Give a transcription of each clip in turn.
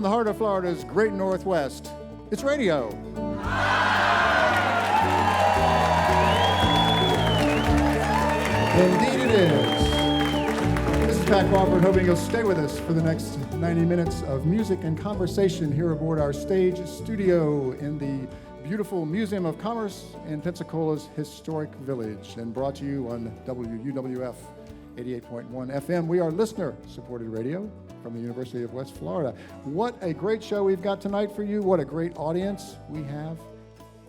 the heart of Florida's great Northwest. It's radio. Indeed it is. This is Pat Crawford, hoping you'll stay with us for the next 90 minutes of music and conversation here aboard our stage studio in the beautiful Museum of Commerce in Pensacola's historic village, and brought to you on WUWF 88.1 FM. We are listener-supported radio from the University of West Florida. What a great show we've got tonight for you. What a great audience we have.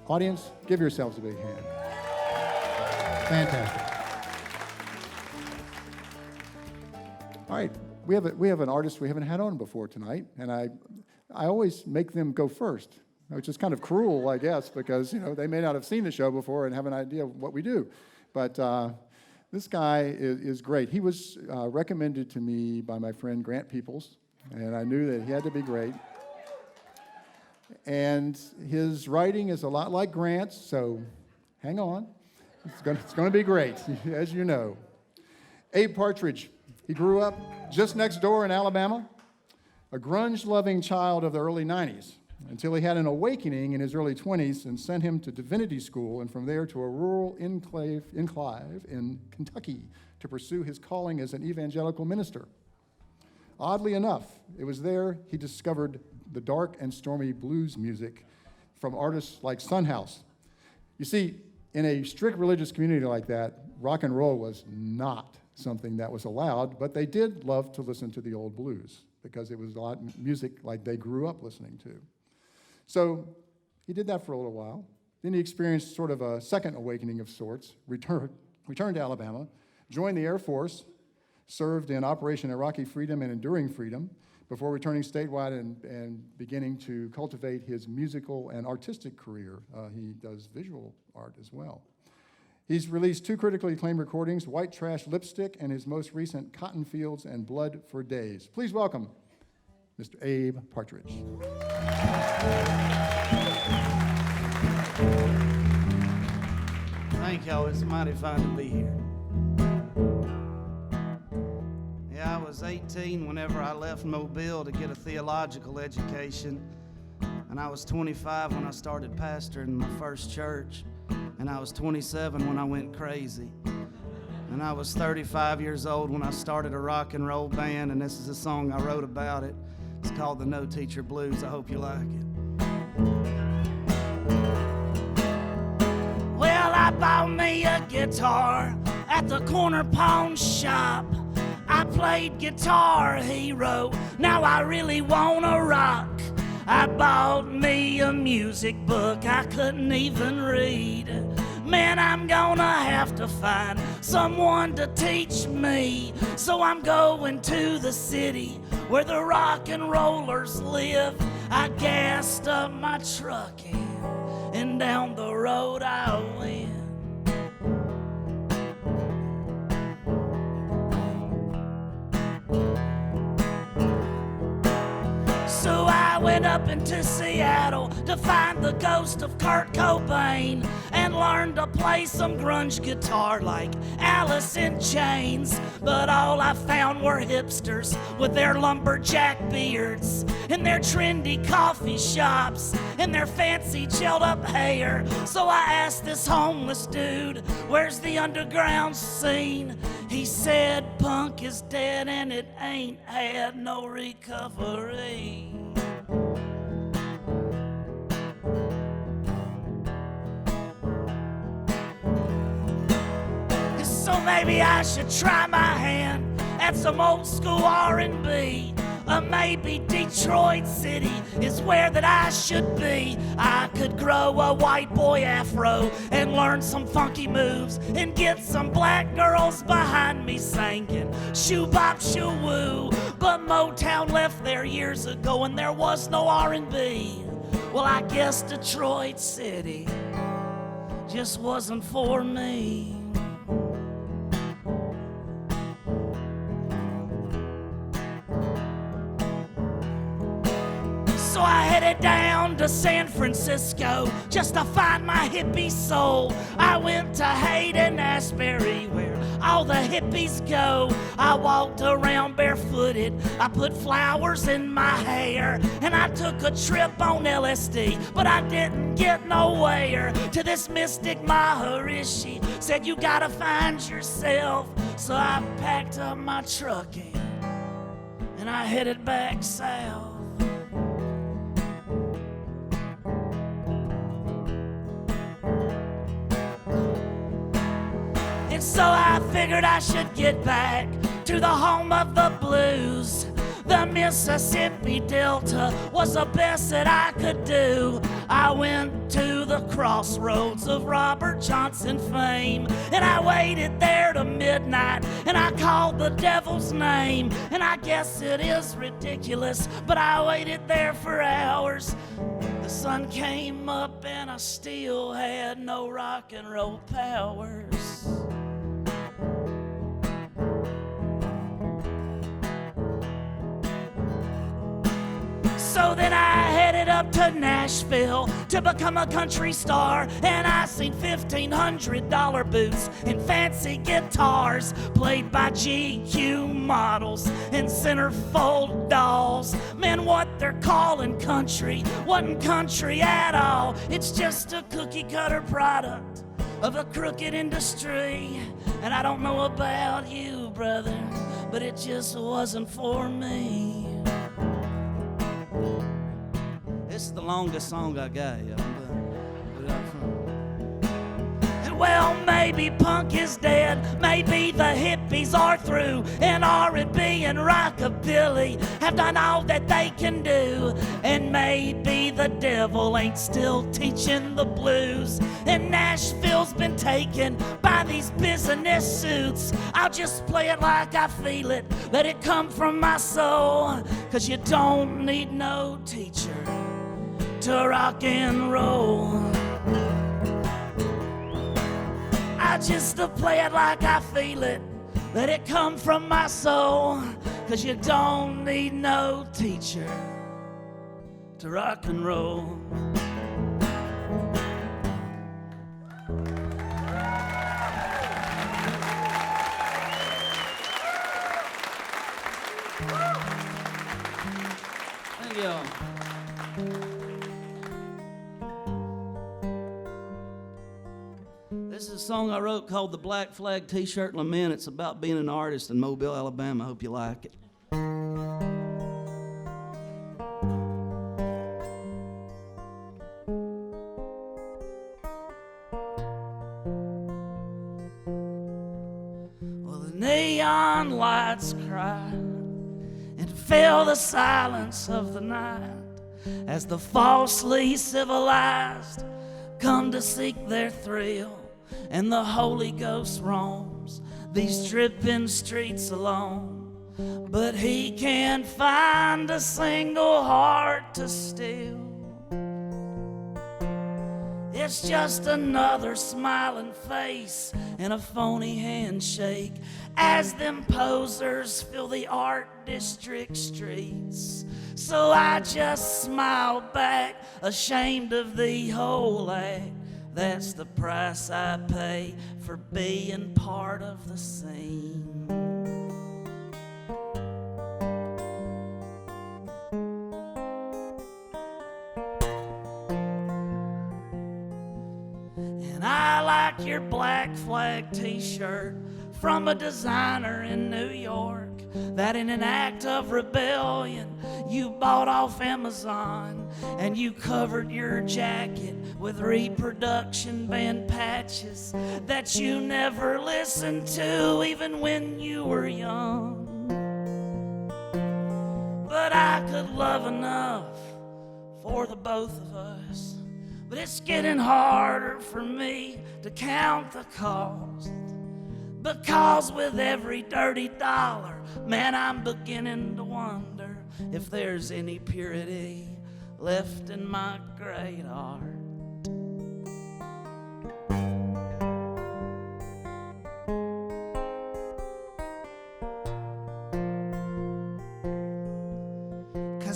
Audience, give yourselves a big hand. Fantastic. All right, we have an artist we haven't had on before tonight, and I always make them go first, which is kind of cruel, I guess, because they may not have seen the show before and have an idea of what we do. But this guy is great. He was recommended to me by my friend Grant Peoples, and I knew that he had to be great. And his writing is a lot like Grant's, so hang on. It's going to be great, as you know. Abe Partridge. He grew up just next door in Alabama, a grunge-loving child of the early 90s, until he had an awakening in his early 20s and sent him to divinity school, and from there to a rural enclave in Kentucky to pursue his calling as an evangelical minister. Oddly enough, it was there he discovered the dark and stormy blues music from artists like Son House. You see, in a strict religious community like that, rock and roll was not something that was allowed, but they did love to listen to the old blues because it was a lot of music like they grew up listening to. So he did that for a little while. Then he experienced sort of a second awakening of sorts, returned to Alabama, joined the Air Force, served in Operation Iraqi Freedom and Enduring Freedom, before returning statewide and beginning to cultivate his musical and artistic career. He does visual art as well. He's released 2 critically acclaimed recordings, White Trash Lipstick and his most recent Cotton Fields and Blood for Days. Please welcome Mr. Abe Partridge. Thank y'all. It's mighty fine to be here. Yeah, I was 18 whenever I left Mobile to get a theological education, and I was 25 when I started pastoring my first church. And I was 27 when I went crazy. And I was 35 years old when I started a rock and roll band, and this is a song I wrote about it. It's called the No Teacher Blues. I hope you like it. Well, I bought me a guitar at the corner pawn shop. I played Guitar Hero, now I really wanna rock. I bought me a music book I couldn't even read. Man, I'm gonna have to find someone to teach me. So I'm going to the city where the rock and rollers live. I gassed up my truck and down the road I went. So I went up into Seattle to find the ghost of Kurt Cobain and learned to play some grunge guitar like Alice in Chains. But all I found were hipsters with their lumberjack beards and their trendy coffee shops and their fancy gelled up hair. So I asked this homeless dude, where's the underground scene? He said punk is dead and it ain't had no recovery. So maybe I should try my hand at some old school R&B. Maybe Detroit City is where that I should be. I could grow a white boy afro and learn some funky moves and get some black girls behind me singing shoo bop shoo woo. But Motown left there years ago and there was no R&B. Well, I guess Detroit City just wasn't for me. So I headed headed down to San Francisco just to find my hippie soul. I went to Hayden-Asbury where all the hippies go. I walked around barefooted, I put flowers in my hair, and I took a trip on LSD, but I didn't get nowhere. To this mystic Maharishi said, you gotta find yourself. So I packed up my trucking and I headed back south. And so I figured I should get back to the home of the blues. The Mississippi Delta was the best that I could do. I went to the crossroads of Robert Johnson fame, and I waited there to midnight, and I called the devil's name. And I guess it is ridiculous, but I waited there for hours. The sun came up and I still had no rock and roll powers. So then I headed up to Nashville to become a country star, and I seen $1,500 boots and fancy guitars played by GQ models and centerfold dolls. Man, what they're calling country wasn't country at all. It's just a cookie cutter product of a crooked industry. And I don't know about you, brother, but it just wasn't for me. This is the longest song I got, y'all. Well, maybe punk is dead, maybe the hippies are through, and R&B and rockabilly have done all that they can do. And maybe the devil ain't still teaching the blues, and Nashville's been taken by these business suits. I'll just play it like I feel it, let it come from my soul, 'cause you don't need no teacher to rock and roll. I just play it like I feel it, let it come from my soul, 'cause you don't need no teacher to rock and roll. Thank you. This is a song I wrote called The Black Flag T-Shirt Lament. It's about being an artist in Mobile, Alabama. I hope you like it. Well, the neon lights cried and fill the silence of the night as the falsely civilized come to seek their thrill, and the Holy Ghost roams these dripping streets alone, but he can't find a single heart to steal. It's just another smiling face and a phony handshake as them posers fill the art district streets. So I just smile back, ashamed of the whole act. That's the price I pay for being part of the scene. And I like your Black Flag t-shirt from a designer in New York that in an act of rebellion you bought off Amazon, and you covered your jacket with reproduction band patches that you never listened to even when you were young. But I could love enough for the both of us, but it's getting harder for me to count the cost, because with every dirty dollar, man, I'm beginning to wonder if there's any purity left in my great art.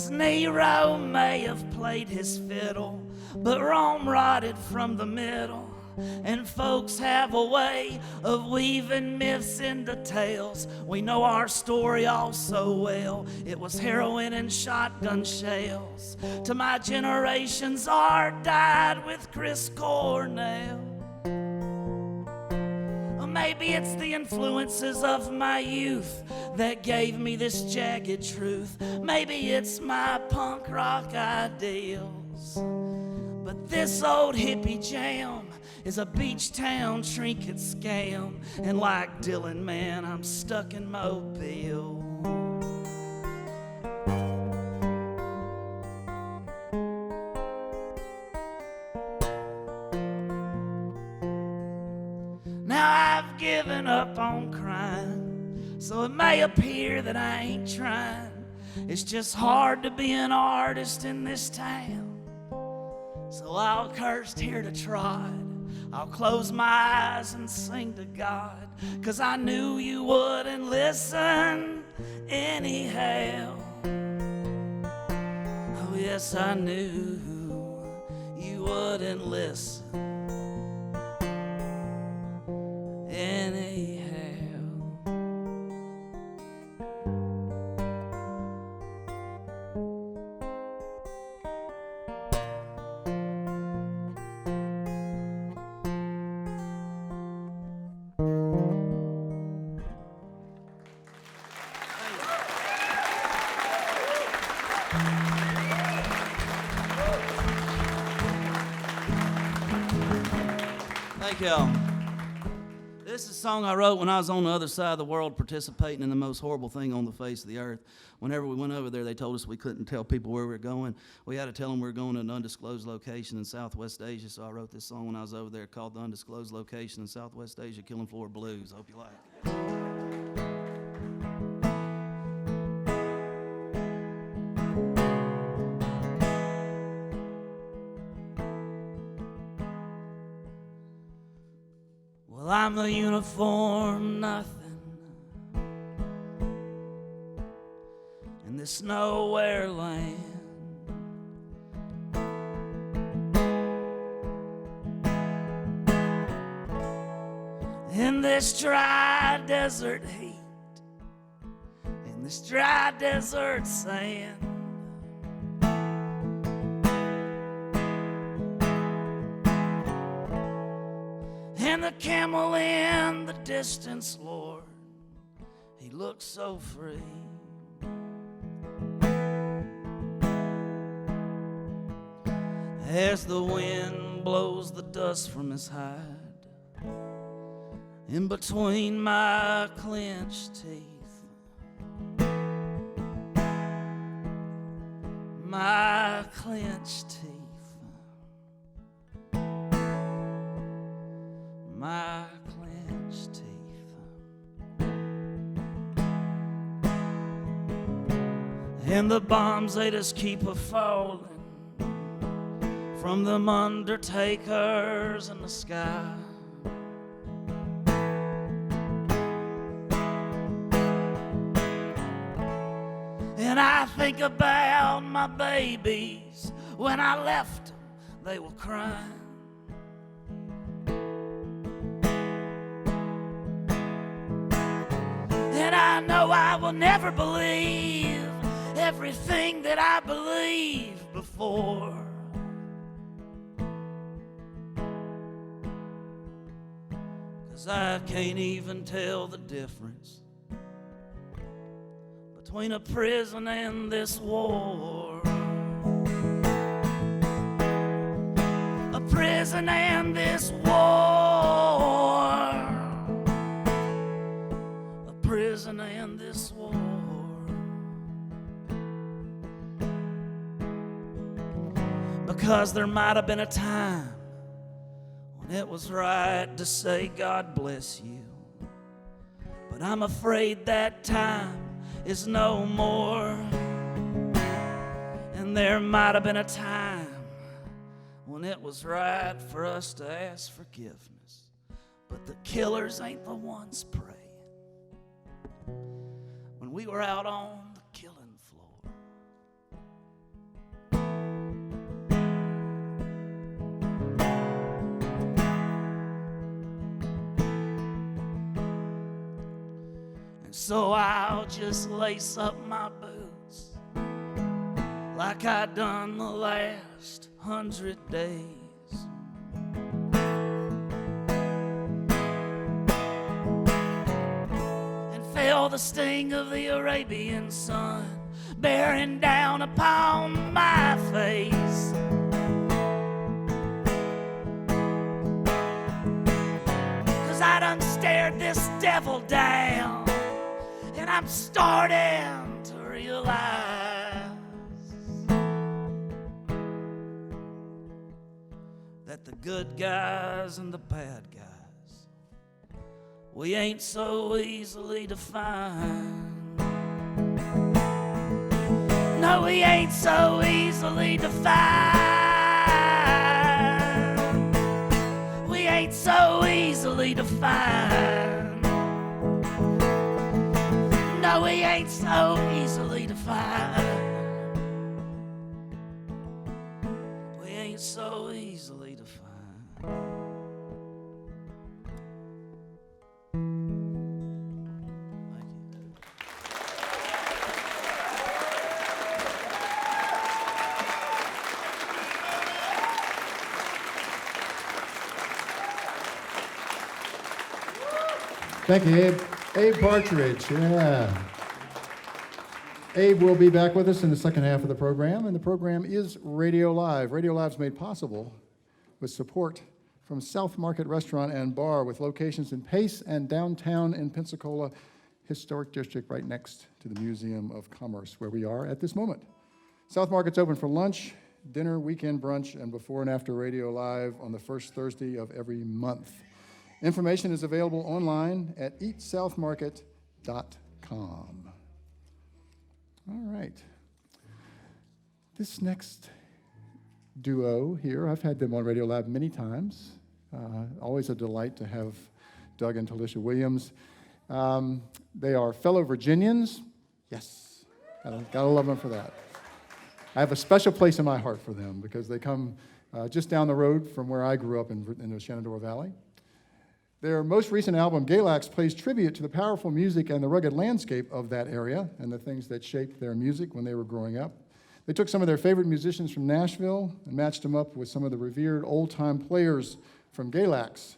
'Cause Nero may have played his fiddle, but Rome rotted from the middle. And folks have a way of weaving myths into tales. We know our story all so well. It was heroin and shotgun shells. To my generation's art died with Chris Cornell. Or maybe it's the influences of my youth that gave me this jagged truth. Maybe it's my punk rock ideals. But this old hippie jam is a beach town trinket scam. And like Dylan, man, I'm stuck in Mobile. Now I've given up on crime, so it may appear that I ain't trying. It's just hard to be an artist in this town. So I'll curse here to trod. I'll close my eyes and sing to God, 'cause I knew you wouldn't listen anyhow. Oh yes, I knew you wouldn't listen anyhow. Thank y'all. This is a song I wrote when I was on the other side of the world participating in the most horrible thing on the face of the earth. Whenever we went over there, they told us we couldn't tell people where we were going. We had to tell them we were going to an undisclosed location in Southwest Asia, so I wrote this song when I was over there called The Undisclosed Location in Southwest Asia, Killing Floor Blues. I hope you like it. Well, I'm the uniform nothing in this nowhere land. In this dry desert heat, in this dry desert sand. And the camel in the distance, Lord, he looks so free. As the wind blows the dust from his hide, in between my clenched teeth, my clenched teeth. My clenched teeth. And the bombs, they just keep a-falling from them undertakers in the sky. And I think about my babies. When I left them, they were crying. And I know I will never believe everything that I believed before. 'Cause I can't even tell the difference between a prison and this war. A prison and this war. A prison and this war. Because there might have been a time when it was right to say God bless you. But I'm afraid that time is no more. And there might have been a time when it was right for us to ask forgiveness. But the killers ain't the ones praying. When we were out on the killing floor, So I'll just lace up my boots like I done the last 100 days. And feel the sting of the Arabian sun bearing down upon my face. I done stared this devil down, and I'm starting to realize that the good guys and the bad guys, we ain't so easily defined. No, we ain't so easily defined. We ain't so easily defined. No, we ain't so easily defined. We ain't so easily defined. Thank you, Abe. Abe Partridge, yeah. Abe will be back with us in the second half of the program, and the program is Radio Live. Radio Live is made possible with support from South Market Restaurant and Bar, with locations in Pace and downtown in Pensacola Historic District, right next to the Museum of Commerce, where we are at this moment. South Market's open for lunch, dinner, weekend brunch, and before and after Radio Live on the first Thursday of every month. Information is available online at eatsouthmarket.com. All right. This next duo here, I've had them on Radio Live many times. Always a delight to have Doug and Talisha Williams. They are fellow Virginians. Yes, gotta love them for that. I have a special place in my heart for them because they come just down the road from where I grew up in the Shenandoah Valley. Their most recent album, Galax, pays tribute to the powerful music and the rugged landscape of that area and the things that shaped their music when they were growing up. They took some of their favorite musicians from Nashville and matched them up with some of the revered old-time players from Galax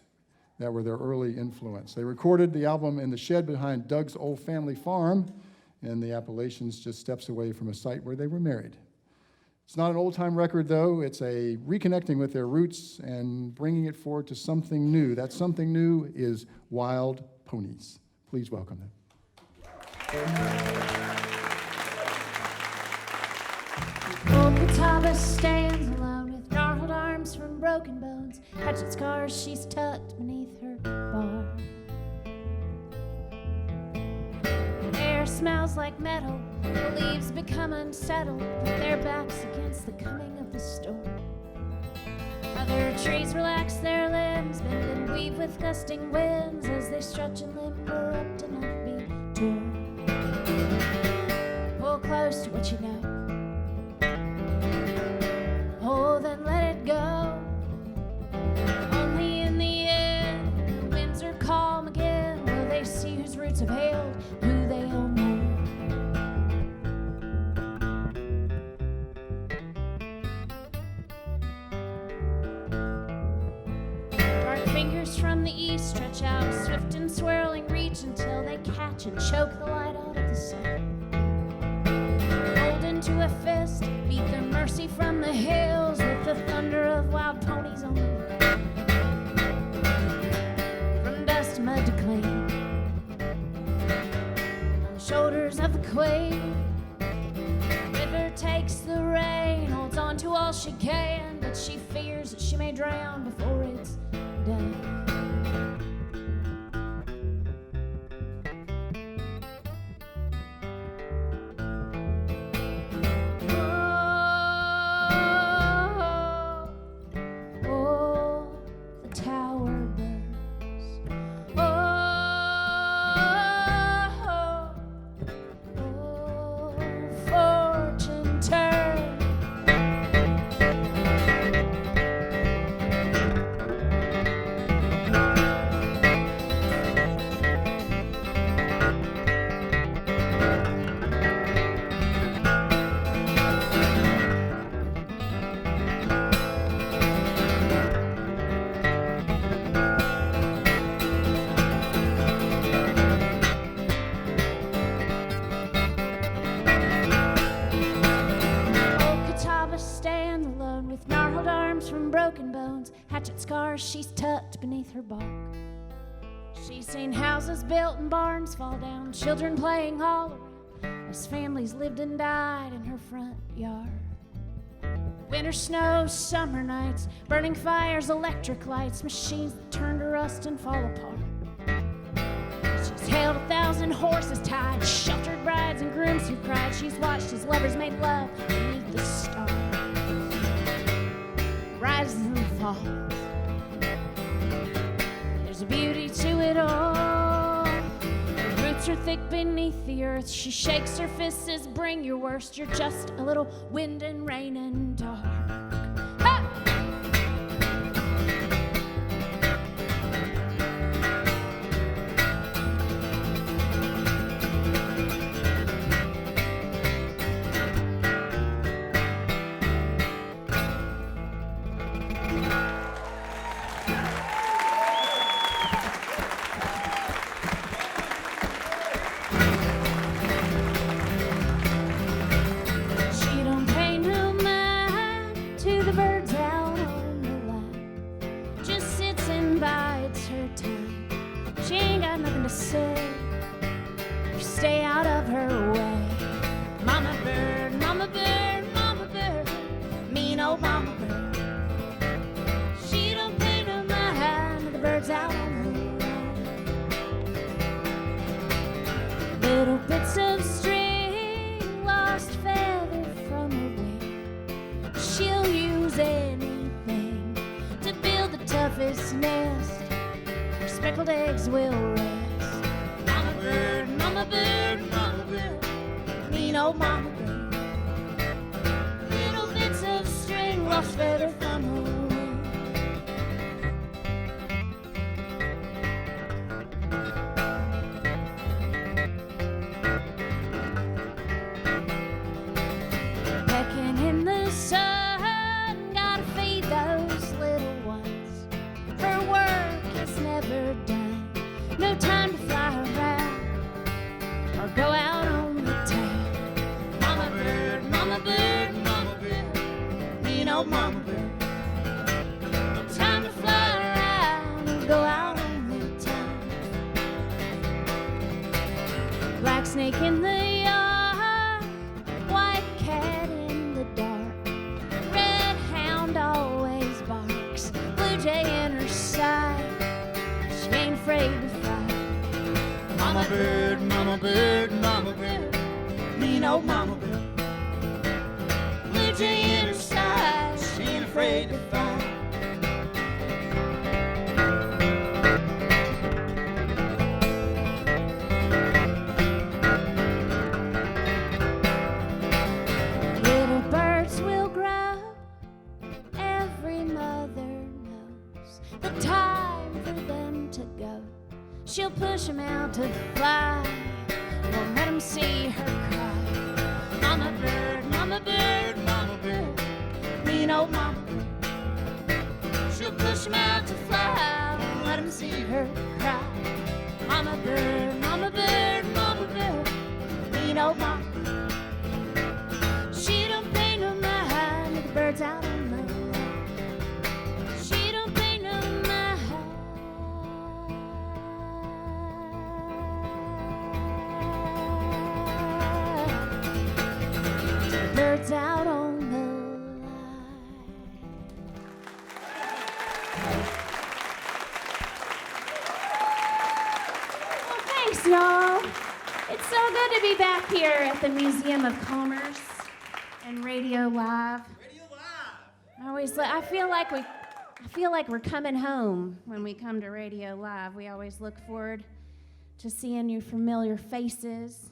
that were their early influence. They recorded the album in the shed behind Doug's old family farm in the Appalachians, just steps away from a site where they were married. It's not an old-time record, though. It's a reconnecting with their roots and bringing it forward to something new. That something new is Wild Ponies. Please welcome them. Old guitarist stands alone with gnarled arms from broken bones, hatchet scars she's tucked beneath her bar. Air smells like metal, the leaves become unsettled, with their backs against the coming of the storm. Other trees relax their limbs, bend and weave with gusting winds as they stretch and limber up to not be torn. Pull close to what you know. Oh, then let it go. Only in the end, the winds are calm again. Will they see whose roots have hailed, who they all know? Dark fingers from the east stretch out, swift and swirling reach until they catch and choke the light out of the sun. Rolled into a fist, beat their mercy from the hills with the thunder of wild ponies on the run. From dust, mud to clay, on the shoulders of the queen, river takes the rain, holds on to all she can, but she fears that she may drown before it's done. hatchet scars she's tucked beneath her bark. She's seen houses built and barns fall down, children playing all around, as families lived and died in her front yard. Winter snow, summer nights, burning fires, electric lights, machines that turn to rust and fall apart. She's hailed 1,000 horses tied, sheltered brides and grooms who cried. She's watched as lovers made love beneath the stars, rises and falls. There's a beauty to it all. Her roots are thick beneath the earth. She shakes her fists, says, bring your worst. You're just a little wind and rain and dark. Ha! Snake in the yard, white cat in the dark, red hound always barks, blue jay in her side, she ain't afraid to fight. Mama bird, mama bird, mama bird, mean old mama bird, blue jay in her side, she ain't afraid to fight. She'll push him out to fly, won't let him see her cry. Mama bird, mama bird, mama bird, mean old mama bird. She'll push him out to fly, won't let him see her cry. Mama bird, mama bird, mama bird, mean old mama bird. She don't pay no mind to the birds out on the line. She don't pay no mind. Birds out on the line. Well, thanks, y'all. It's so good to be back here at the Museum of Commerce and Radio Live. I feel like we're coming home when we come to Radio Live. We always look forward to seeing your familiar faces.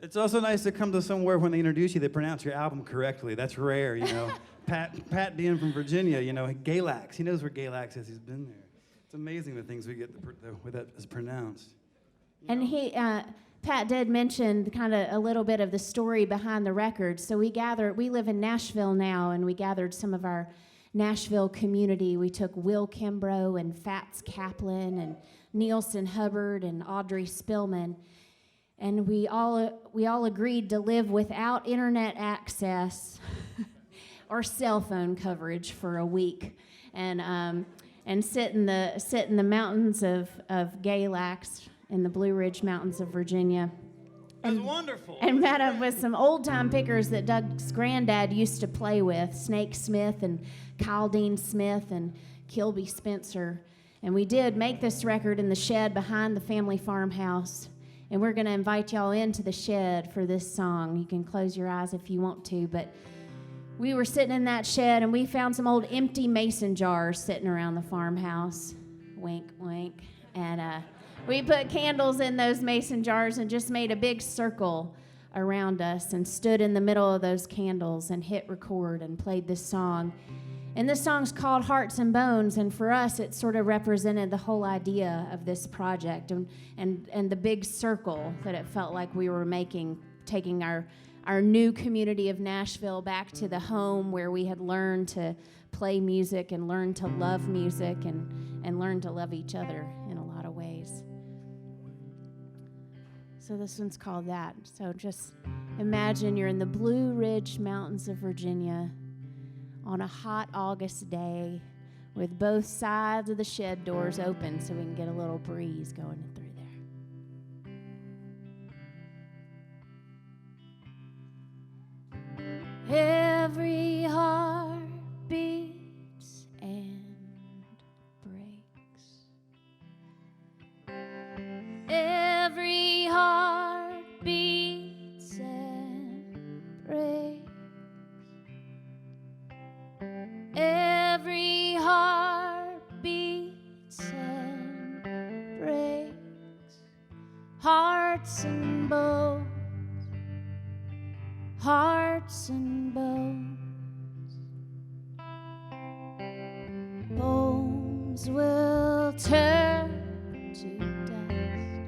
It's also nice to come to somewhere when they introduce you, they pronounce your album correctly. That's rare, you know. Pat Dean from Virginia, you know, Galax. He knows where Galax is. He's been there. It's amazing the things we get the way that is pronounced. And Pat did mention kind of a little bit of the story behind the record. So we live in Nashville now, and we gathered some of our Nashville community. We took Will Kimbrough and Fats Kaplan and Nielsen Hubbard and Audrey Spillman. And we all agreed to live without internet access or cell phone coverage for a week. and sit in the mountains of Galax in the Blue Ridge Mountains of Virginia. It was wonderful. And met up with some old-time pickers that Doug's granddad used to play with, Snake Smith and Kyle Dean Smith and Kilby Spencer. And we did make this record in the shed behind the family farmhouse. And we're going to invite y'all into the shed for this song. You can close your eyes if you want to, but we were sitting in that shed and we found some old empty mason jars sitting around the farmhouse. Wink, wink. And we put candles in those mason jars and just made a big circle around us and stood in the middle of those candles and hit record and played this song. And this song's called Hearts and Bones, and for us it sort of represented the whole idea of this project and the big circle that it felt like we were making, taking our new community of Nashville back to the home where we had learned to play music and learned to love music and learn to love each other in a lot of ways. So this one's called that. So just imagine you're in the Blue Ridge Mountains of Virginia on a hot August day with both sides of the shed doors open so we can get a little breeze going through there. Every heart beats and breaks. Every heart beats and breaks. Every heart beats and breaks. Hearts and bones. Hearts and bones. Bones will turn to dust.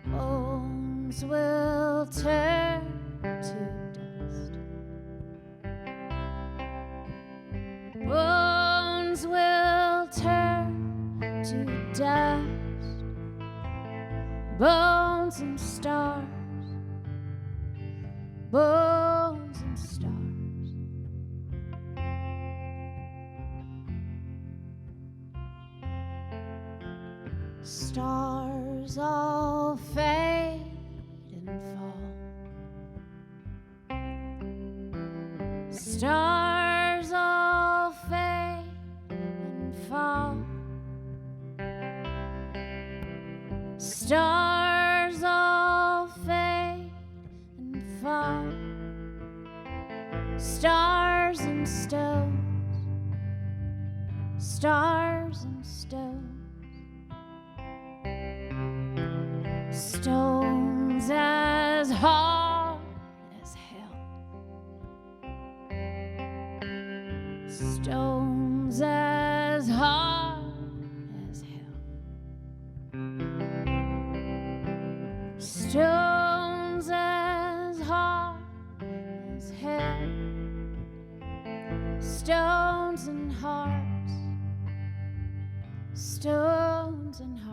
Bones will turn to dust. Bones will turn to dust. Bones and stars. Bones and stars. Stars all fade and fall. Stars all fade and fall. Stars all fade and fall. Stars and stones. Stars and stones. Stones as hard as hell. Stones as hard as hell. Stones as hard as hell. Stones and hearts. Stones and hearts.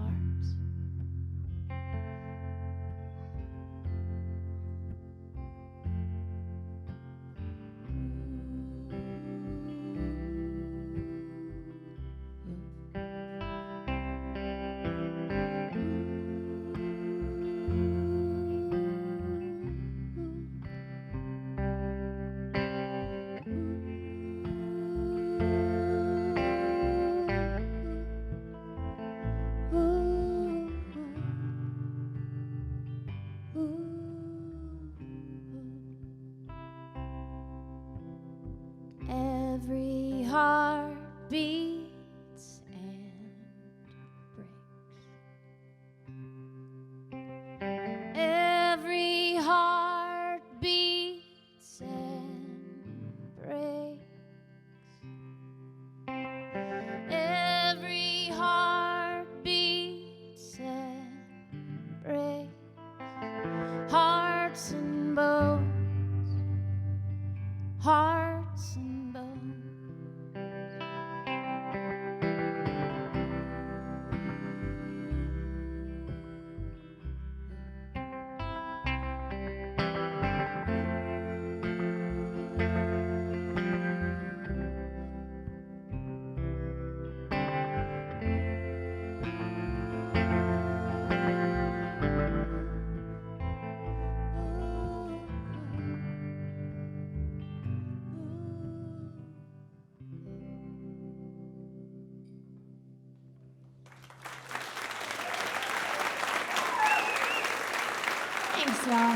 Thanks, y'all.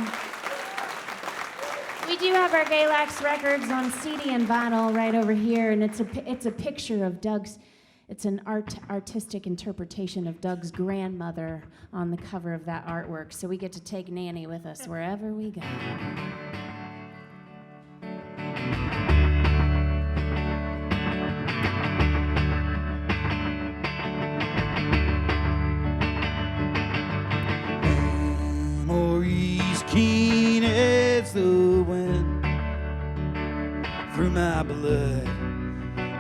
We do have our Galax records on CD and vinyl right over here, and it's a picture of Doug's. It's an artistic interpretation of Doug's grandmother on the cover of that artwork. So we get to take Nanny with us wherever we go. Memories keen as the wind through my blood,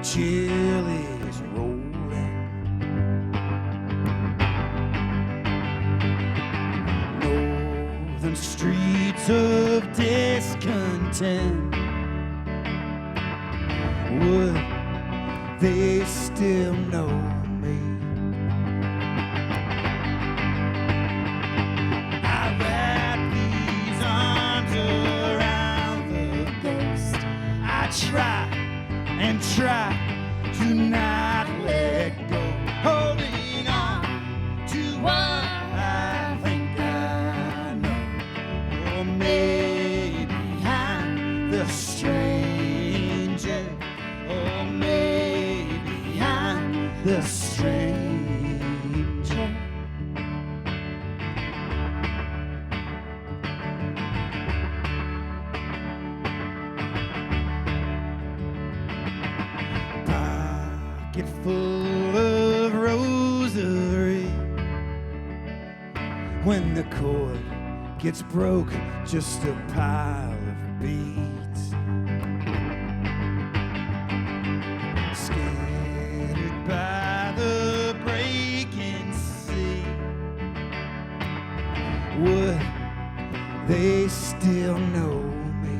chill is rolling. Northern streets of discontent, would they still know me? I wrap these arms around the ghost. I try and try to not let go, holding on to what I think I know. Or maybe I'm the stranger, or maybe I'm the stranger. Pocket full of rosary. When the cord gets broke, just a pile of beads. Scattered by the breaking sea. Would they still know me?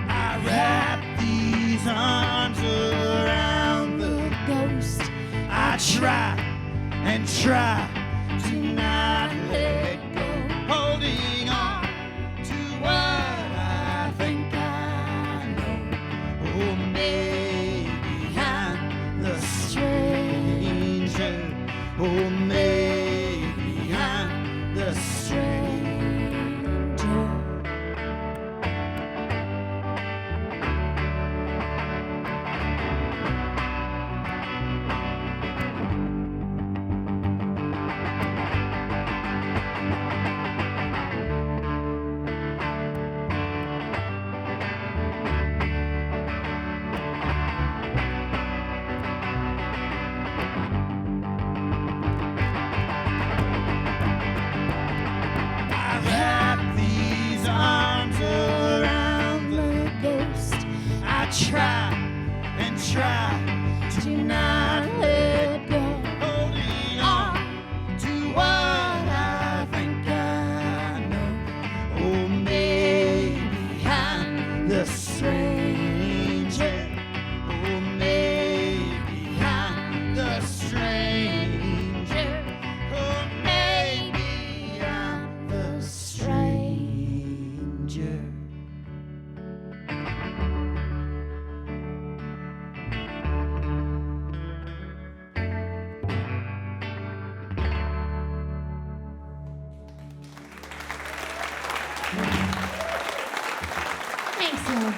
I wrap these arms around the ghost. I try and try to not let go, holding on to what I think I know. Or maybe I'm the stranger, or maybe I'm the stranger. I wrap these arms around the ghost. I try and try to not let go, holding on to what I think I know. Or maybe I'm the stranger, or maybe I'm the stranger, or maybe I'm the stranger. Thanks, y'all.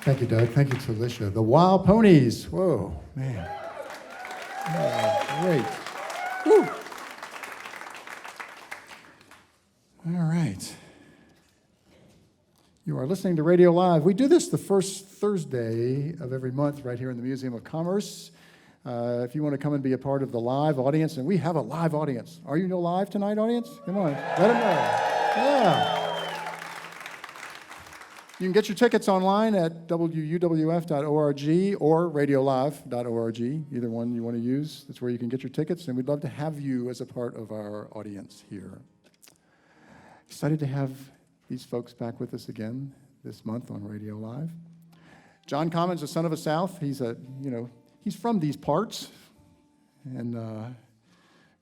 Thank you, Doug. Thank you, Felicia. The Wild Ponies. Whoa, man. Oh, great. Woo. All right. You are listening to Radio Live. We do this the first Thursday of every month right here in the Museum of Commerce. If you want to come and be a part of the live audience, and we have a live audience. Are you live tonight, audience? Come on, let them know. Yeah. You can get your tickets online at wuwf.org or radiolive.org, either one you want to use. That's where you can get your tickets, and we'd love to have you as a part of our audience here. Excited to have these folks back with us again this month on Radio Live. John Common's a son of the South. He's from these parts, and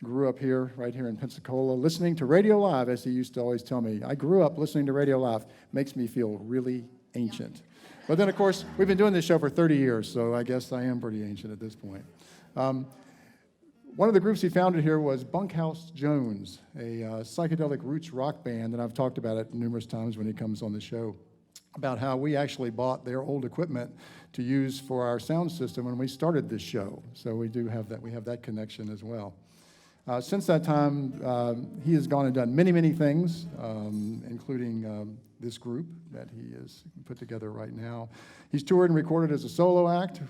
grew up here, right here in Pensacola, listening to Radio Live, as he used to always tell me. I grew up listening to Radio Live. Makes me feel really ancient. But then, of course, we've been doing this show for 30 years, so I guess I am pretty ancient at this point. One of the groups he founded here was Bunkhouse Jones, a psychedelic roots rock band, and I've talked about it numerous times when he comes on the show, about how we actually bought their old equipment to use for our sound system when we started this show. So we do have that, we have that connection as well. Since that time, he has gone and done many, many things, including this group that he has put together right now. He's toured and recorded as a solo act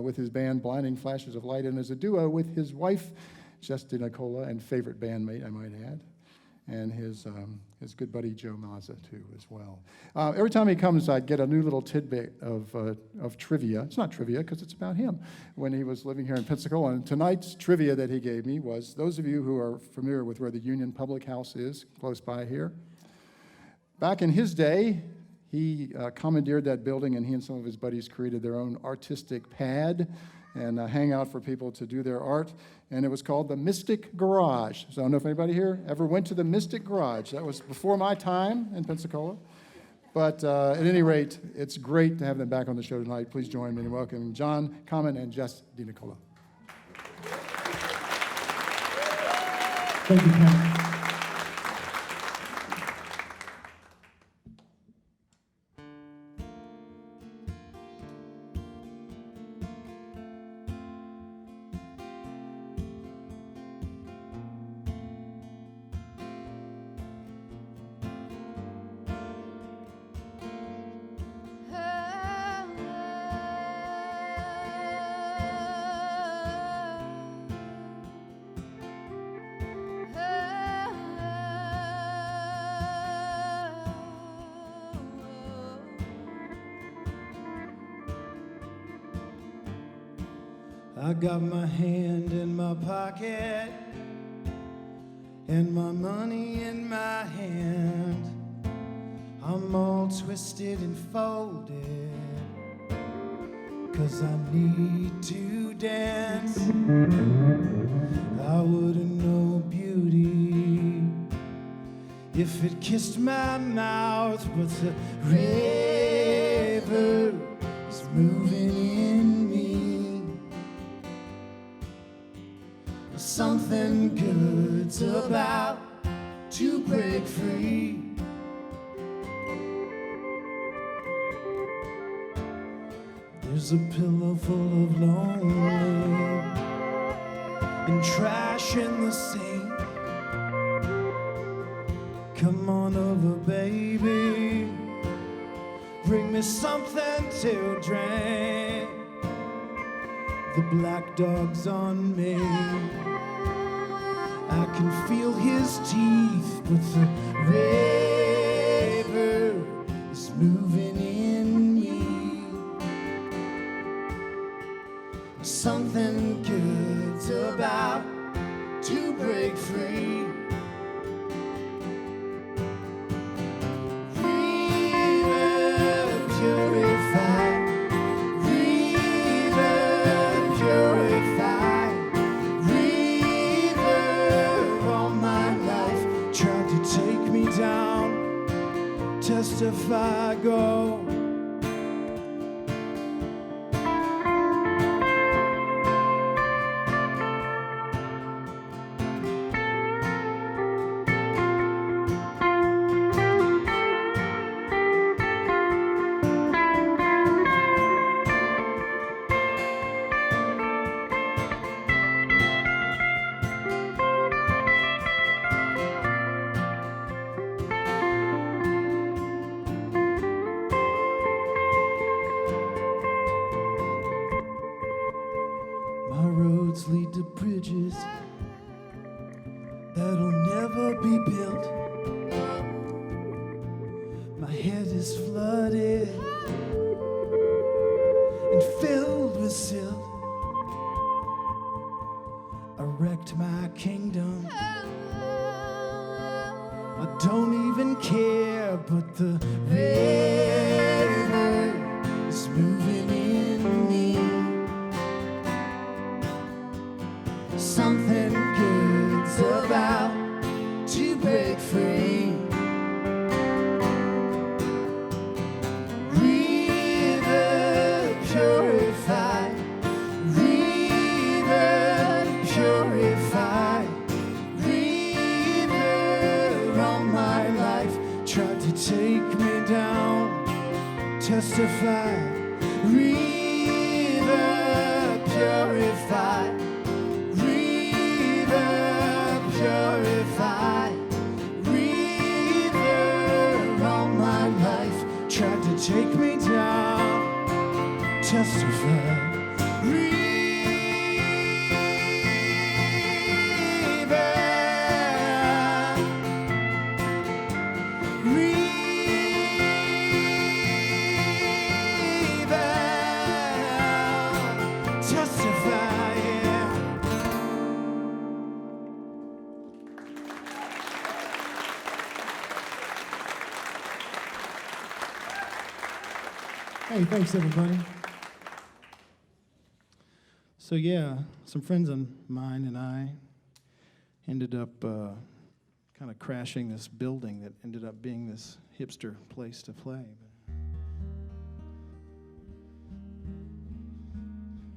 with his band Blinding Flashes of Light, and as a duo with his wife, Jess DiNicola, and favorite bandmate, I might add, and his good buddy Joe Mazza, too, as well. Every time he comes, I get a new little tidbit of trivia. It's not trivia, because it's about him, when he was living here in Pensacola. And tonight's trivia that he gave me was, those of you who are familiar with where the Union Public House is, close by here, back in his day, he commandeered that building, and he and some of his buddies created their own artistic pad and hangout for people to do their art, and it was called the Mystic Garage. So I don't know if anybody here ever went to the Mystic Garage. That was before my time in Pensacola. But at any rate, it's great to have them back on the show tonight. Please join me in welcoming John Common and Jess DiNicola. Thank you, Ken. I got my hand in my pocket and my money in my hand. I'm all twisted and folded 'cause I need to dance. I wouldn't know beauty if it kissed my mouth, but the river is moving in me. Something good's about to break free. There's a pillow full of lonely and trash in the sink. Come on over, baby, bring me something to drink. The black dog's on me, I can feel his teeth, but the river is moving in me. Something good's about to break free. River purified, river purified, river all my life tried to take me down. Testify, go. My roads lead to bridges that'll never be built. My head is flooded and filled with silt. I wrecked my kingdom. I don't even care, but the river is moving in me. Something good's about to break free. River testify. Hey, thanks everybody. So yeah, some friends of mine and I ended up kind of crashing this building that ended up being this hipster place to play.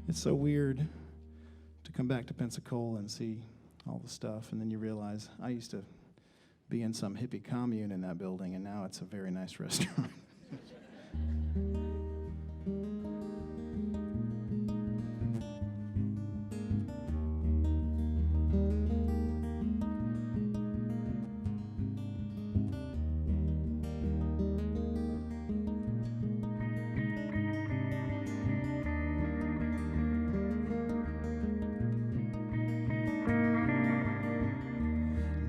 It's so weird to come back to Pensacola and see all the stuff, and then you realize I used to be in some hippie commune in that building, and now it's a very nice restaurant.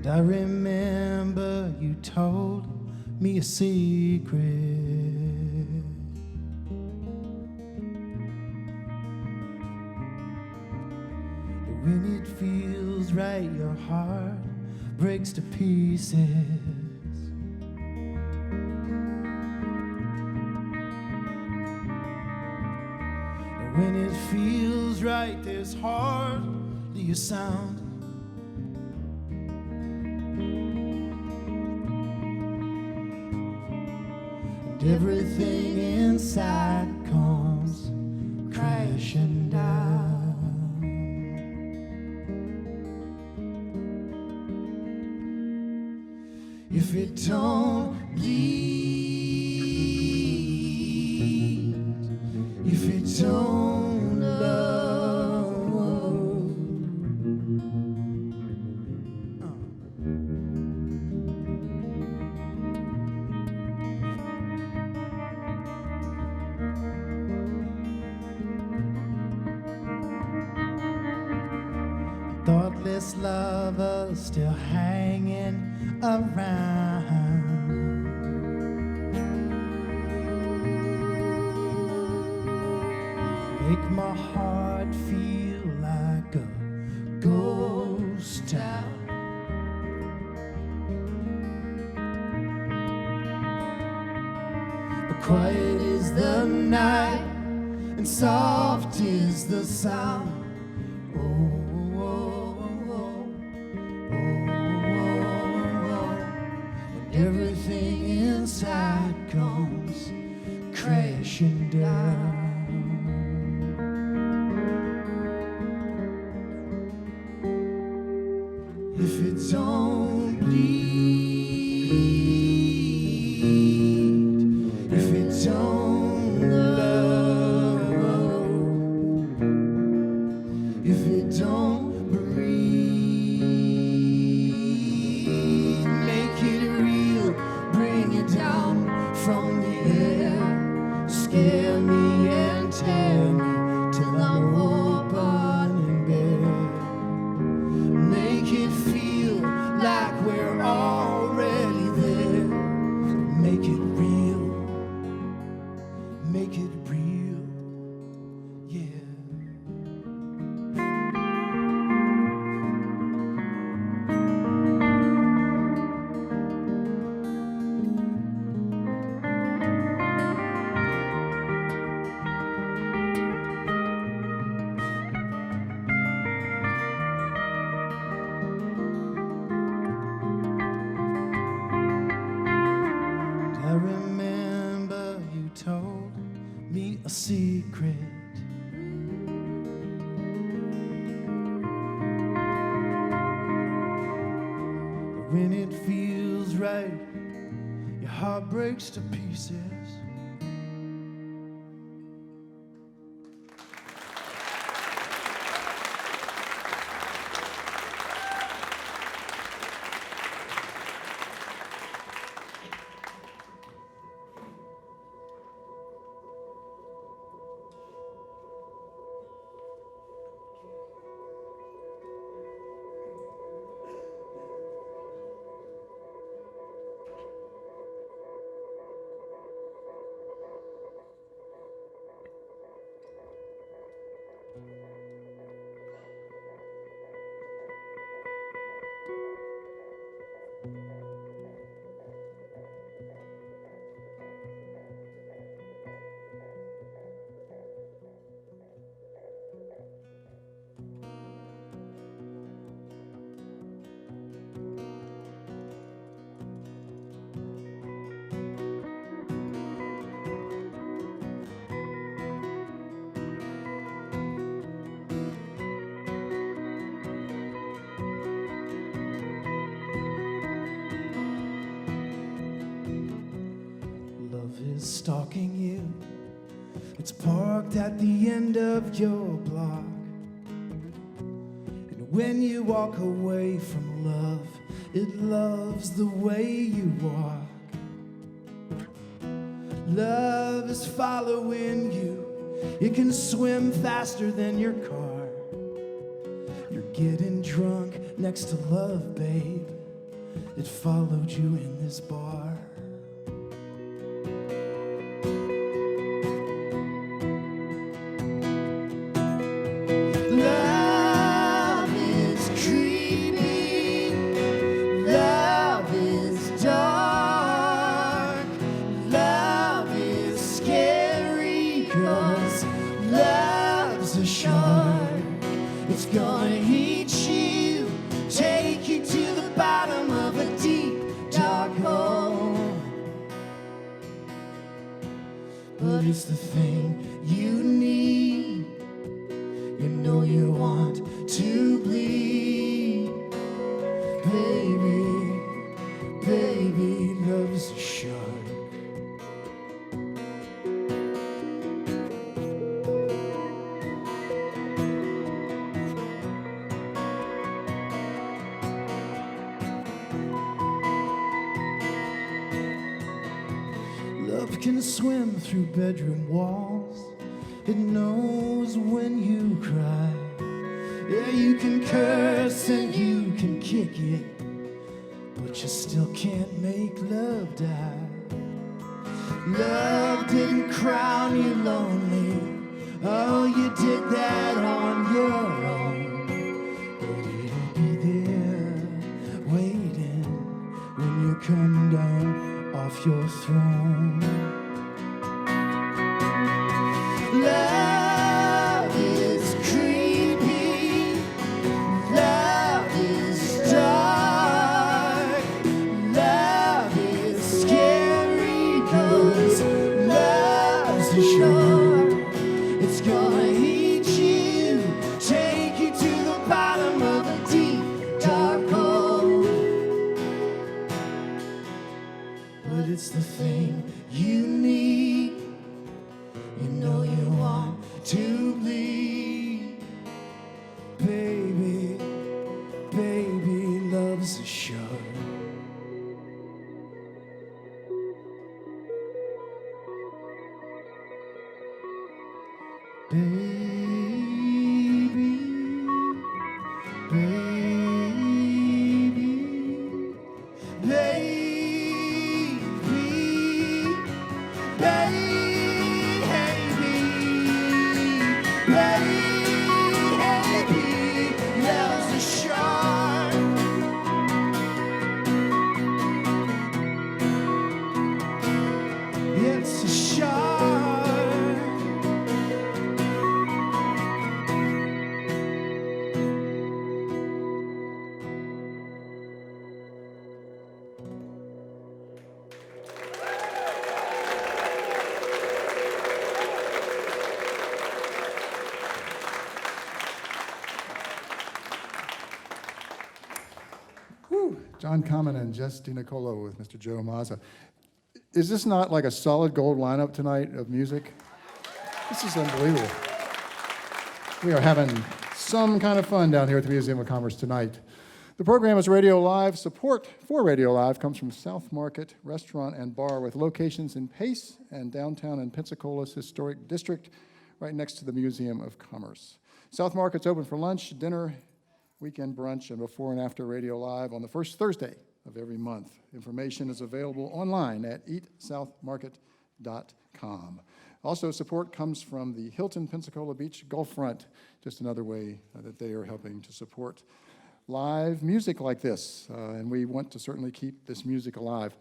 I remember you told me a secret. That when it feels right, your heart breaks to pieces. And when it feels right, there's hardly a sound. Everything inside comes crashing down. If it don't bleed, if it don't love, thoughtless lovers still hanging around. Make my heart feel like a ghost town. But quiet is the night and soft is the sound. Everything inside comes crashing down. If it don't bleed, if it don't love, if it don't breathe, make it real, bring it down from the air, scare me and tear me till I'm open and bare. Make it feel like we're already there. Make it real, make it real, yeah. I remember you told me a secret. When it feels right, your heart breaks to pieces. stalking you. It's parked at the end of your block. And when you walk away from love, it loves the way you walk. Love is following you. It can swim faster than your car. You're getting drunk next to love, babe. It followed you in this bar. Love is creepy. Love is dark. Love is scary, 'cause love's a shark. It's gonna eat you, take you to the bottom of a deep, dark hole. But it's the thing you need. You know you want to bleed. Baby, baby loves a shark. Love can swim through bedroom walls. It knows when you cry. Yeah, you can curse and you can kick it, but you still can't make love die. Love didn't crown you lonely. Oh, you did that on your own. But it'll be there waiting when you come down off your throne. Love is creepy. Love is dark. Love is scary, 'cause love's a shark. It's gonna eat you, take you to the bottom of a deep, dark hole. But it's the thing you need. You know you want to bleed. Baby, baby loves a shark. Baby, baby, baby, baby. It's a shark. John Kamen and Jess DiNiccolo with Mr. Joe Mazza. Is this not like a solid gold lineup tonight of music? This is unbelievable. We are having some kind of fun down here at the Museum of Commerce tonight. The program is Radio Live. Support for Radio Live comes from South Market Restaurant and Bar with locations in Pace and downtown in Pensacola's historic district, right next to the Museum of Commerce. South Market's open for lunch, dinner, weekend brunch, and before and after Radio Live on the first Thursday of every month. Information is available online at eatsouthmarket.com. Also, support comes from the Hilton Pensacola Beach Gulf Front, just another way that they are helping to support live music like this, and we want to certainly keep this music alive.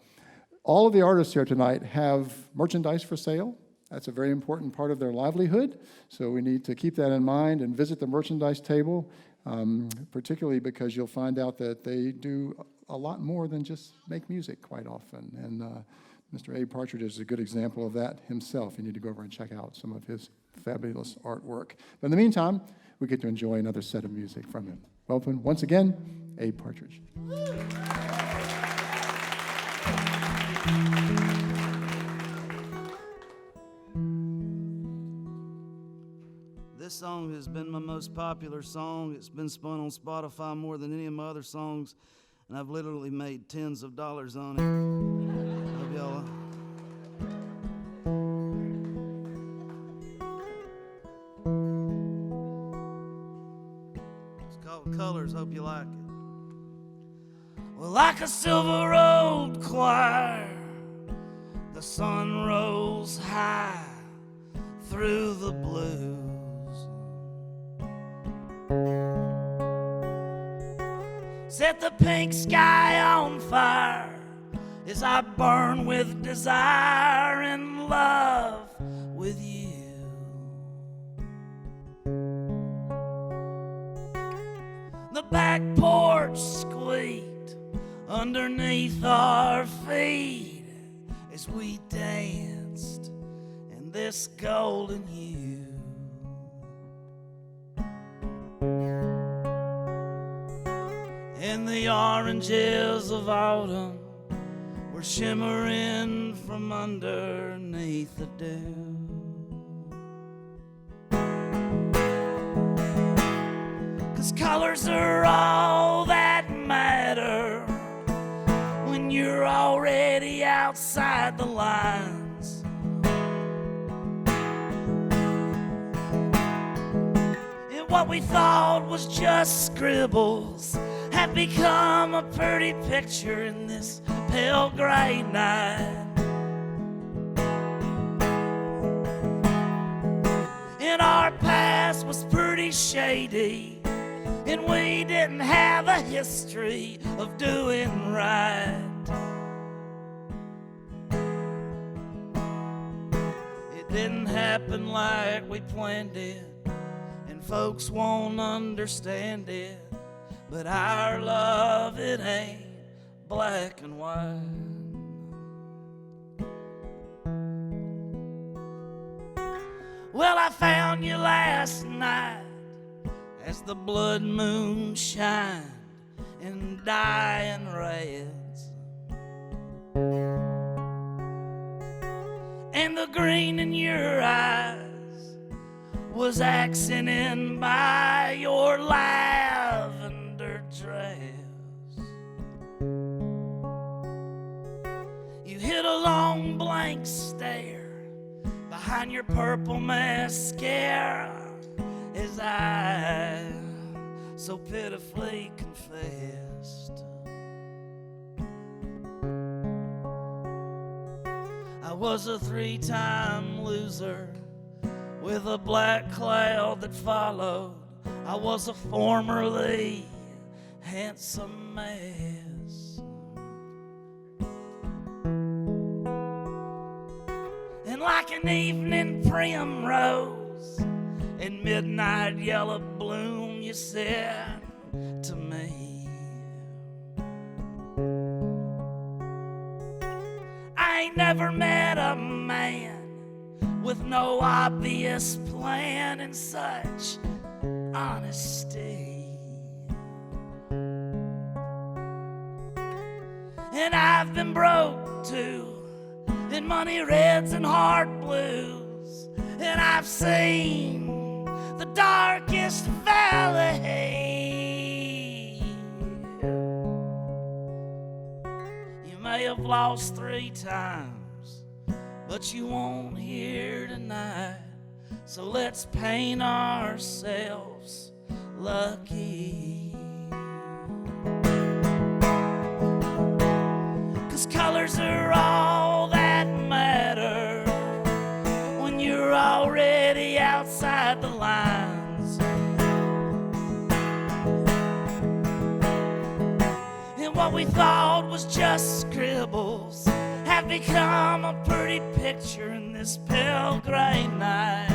All of the artists here tonight have merchandise for sale. That's a very important part of their livelihood, so we need to keep that in mind and visit the merchandise table, particularly because you'll find out that they do a lot more than just make music quite often. And Mr. Abe Partridge is a good example of that himself. You need to go over and check out some of his fabulous artwork. But in the meantime, we get to enjoy another set of music from him. Welcome, once again, Abe Partridge. This song has been my most popular song. It's been spun on Spotify more than any of my other songs, and I've literally made tens of dollars on it. Hope y'all. It's called Colors. Hope you like it. Well, like a silver road choir, the sun rose high through the blues. Set the pink sky on fire as I burn with desire and love with you. The back porch squeaked underneath our feet as we danced in this golden hue. And the oranges of autumn were shimmering from underneath the dew. 'Cause colors are all that matter when you're already outside the lines. And what we thought was just scribbles have become a pretty picture in this pale gray night. And our past was pretty shady, and we didn't have a history of doing right. It didn't happen like we planned it, and folks won't understand it. But our love, it ain't black and white. Well, I found you last night as the blood moon shined in dying reds. And the green in your eyes was accented by your lavender dress. You hit a long blank stare behind your purple mascara as I so pitifully confessed. I was a 3-time loser with a black cloud that followed. I was a formerly handsome mess. And like an evening primrose in midnight yellow bloom, you said to me, I ain't never met a man with no obvious plan and such honesty. And I've been broke too, in money reds and heart blues, and I've seen the darkest valley. You may have lost 3 times, but you won't hear tonight. So let's paint ourselves lucky. 'Cause colors are all that matter when you're already outside the lines. And what we thought was just scribbles have become a pretty picture in this pale gray night.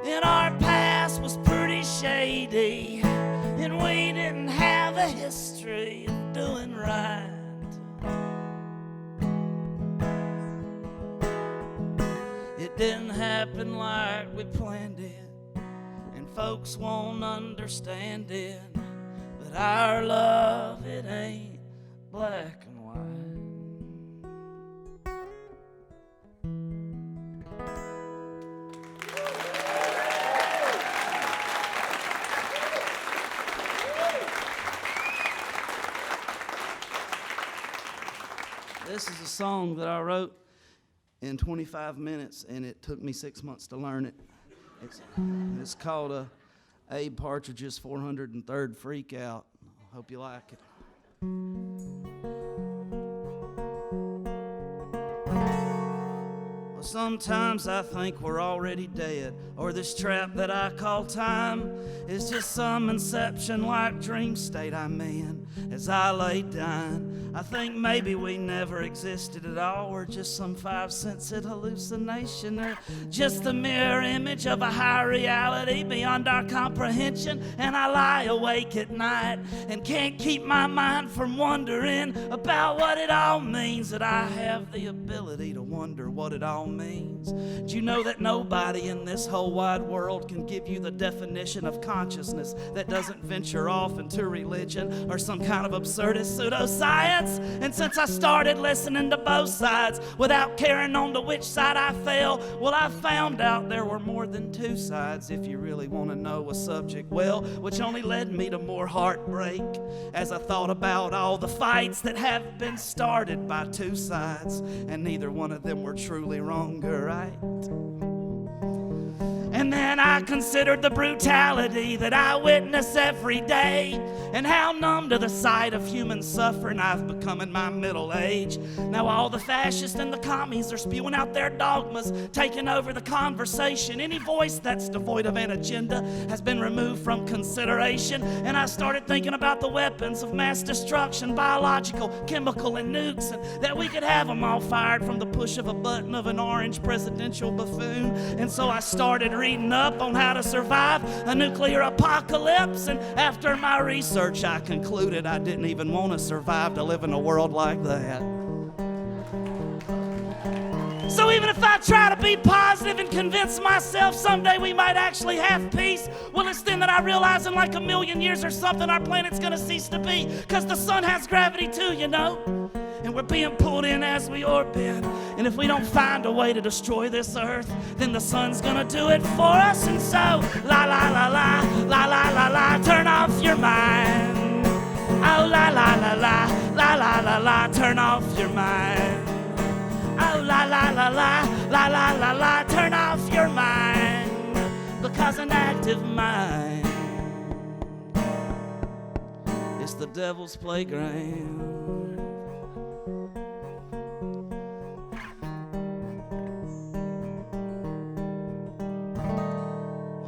And our past was pretty shady, and we didn't have a history of doing right. It didn't happen like we planned it, and folks won't understand it. But our love, it ain't black and white. This is a song that I wrote in 25 minutes, and it took me 6 months to learn it. It's called Abe Partridge's 403rd Freakout. Hope you like it. Well, sometimes I think we're already dead, or this trap that I call time is just some inception-like dream state I'm in as I lay dying. I think maybe we never existed at all. We're just some five-sensed hallucination, or just a mirror image of a higher reality beyond our comprehension. And I lie awake at night and can't keep my mind from wondering about what it all means, that I have the ability to wonder what it all means. Do you know that nobody in this whole wide world can give you the definition of consciousness that doesn't venture off into religion or some kind of absurdist pseudoscience? And since I started listening to both sides without caring on to which side I fell, well, I found out there were more than two sides, if you really want to know a subject well, which only led me to more heartbreak as I thought about all the fights that have been started by two sides, and neither one of them were truly wrong or right. And then I considered the brutality that I witness every day, and how numb to the sight of human suffering I've become in my middle age. Now all the fascists and the commies are spewing out their dogmas, taking over the conversation. Any voice that's devoid of an agenda has been removed from consideration. And I started thinking about the weapons of mass destruction, biological, chemical, and nukes, and that we could have them all fired from the push of a button of an orange presidential buffoon. And so I started reading up on how to survive a nuclear apocalypse, and after my research I concluded I didn't even want to survive to live in a world like that. So even if I try to be positive and convince myself someday we might actually have peace, well, it's then that I realize in like 1,000,000 years or something our planet's gonna cease to be, because the sun has gravity too, you know, and we're being pulled in as we orbit. And if we don't find a way to destroy this earth, then the sun's gonna do it for us. And so, la la la la, la la la la, turn off your mind. Oh, la la la la, la la la la, turn off your mind. Oh, la la la la, la la la la, turn off your mind. Because an active mind is the devil's playground.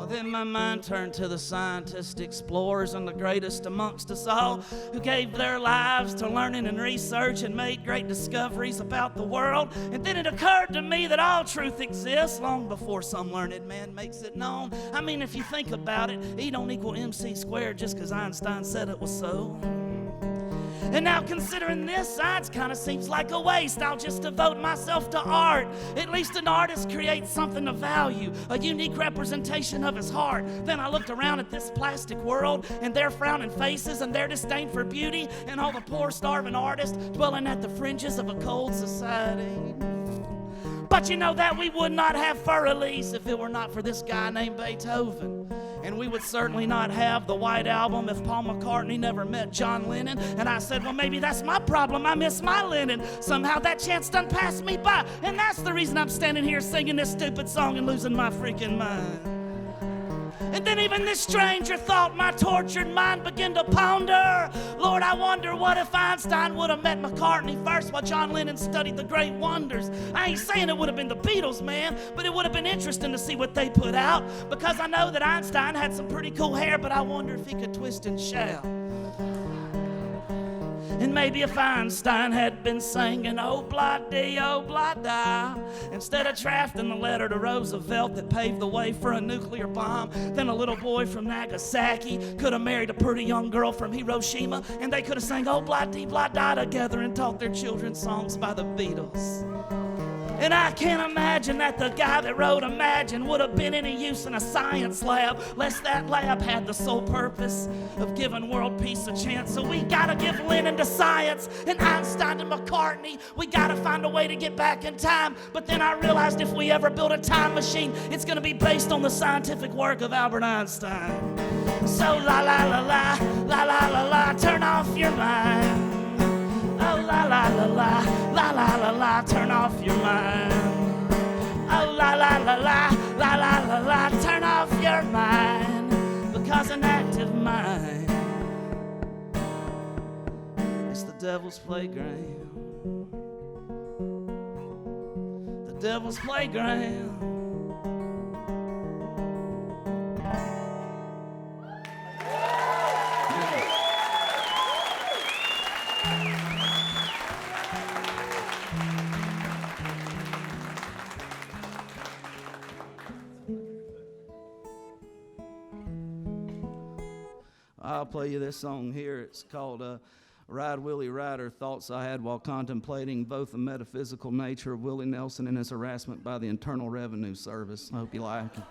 Then my mind turned to the scientists, explorers, and the greatest amongst us all, who gave their lives to learning and research and made great discoveries about the world. And then it occurred to me that all truth exists long before some learned man makes it known. I mean, if you think about it, E don't equal MC squared just because Einstein said it was so. And now considering this, science kind of seems like a waste. I'll just devote myself to art. At least an artist creates something of value, a unique representation of his heart. Then I looked around at this plastic world and their frowning faces and their disdain for beauty, and all the poor starving artists dwelling at the fringes of a cold society. But you know that we would not have fur release if it were not for this guy named Beethoven. And we would certainly not have the White Album if Paul McCartney never met John Lennon. And I said, well, maybe that's my problem. I miss my Lennon. Somehow that chance done passed me by. And that's the reason I'm standing here singing this stupid song and losing my freaking mind. And then even this stranger thought my tortured mind began to ponder. Lord, I wonder what if Einstein would have met McCartney first while John Lennon studied the great wonders. I ain't saying it would have been the Beatles, man, but it would have been interesting to see what they put out, because I know that Einstein had some pretty cool hair, but I wonder if he could twist and shout. And maybe if Einstein had been singing oh blah da, instead of drafting the letter to Roosevelt that paved the way for a nuclear bomb, then a little boy from Nagasaki could have married a pretty young girl from Hiroshima, and they could have sang oh blah da together and taught their children songs by the Beatles. And I can't imagine that the guy that wrote Imagine would have been any use in a science lab, lest that lab had the sole purpose of giving world peace a chance. So we gotta give Lennon to science and Einstein to McCartney. We gotta find a way to get back in time. But then I realized if we ever build a time machine, it's gonna be based on the scientific work of Albert Einstein. So la la la la, la la la la, turn off your mind. Oh la la la la, la la la la, turn off your mind. Oh la la la la, la la la la, turn off your mind, because an active mind is the devil's playground. The devil's playground. I'll play you this song here. It's called Ride Willie Rider, Thoughts I Had While Contemplating Both the Metaphysical Nature of Willie Nelson and His Harassment by the Internal Revenue Service. I hope you like it.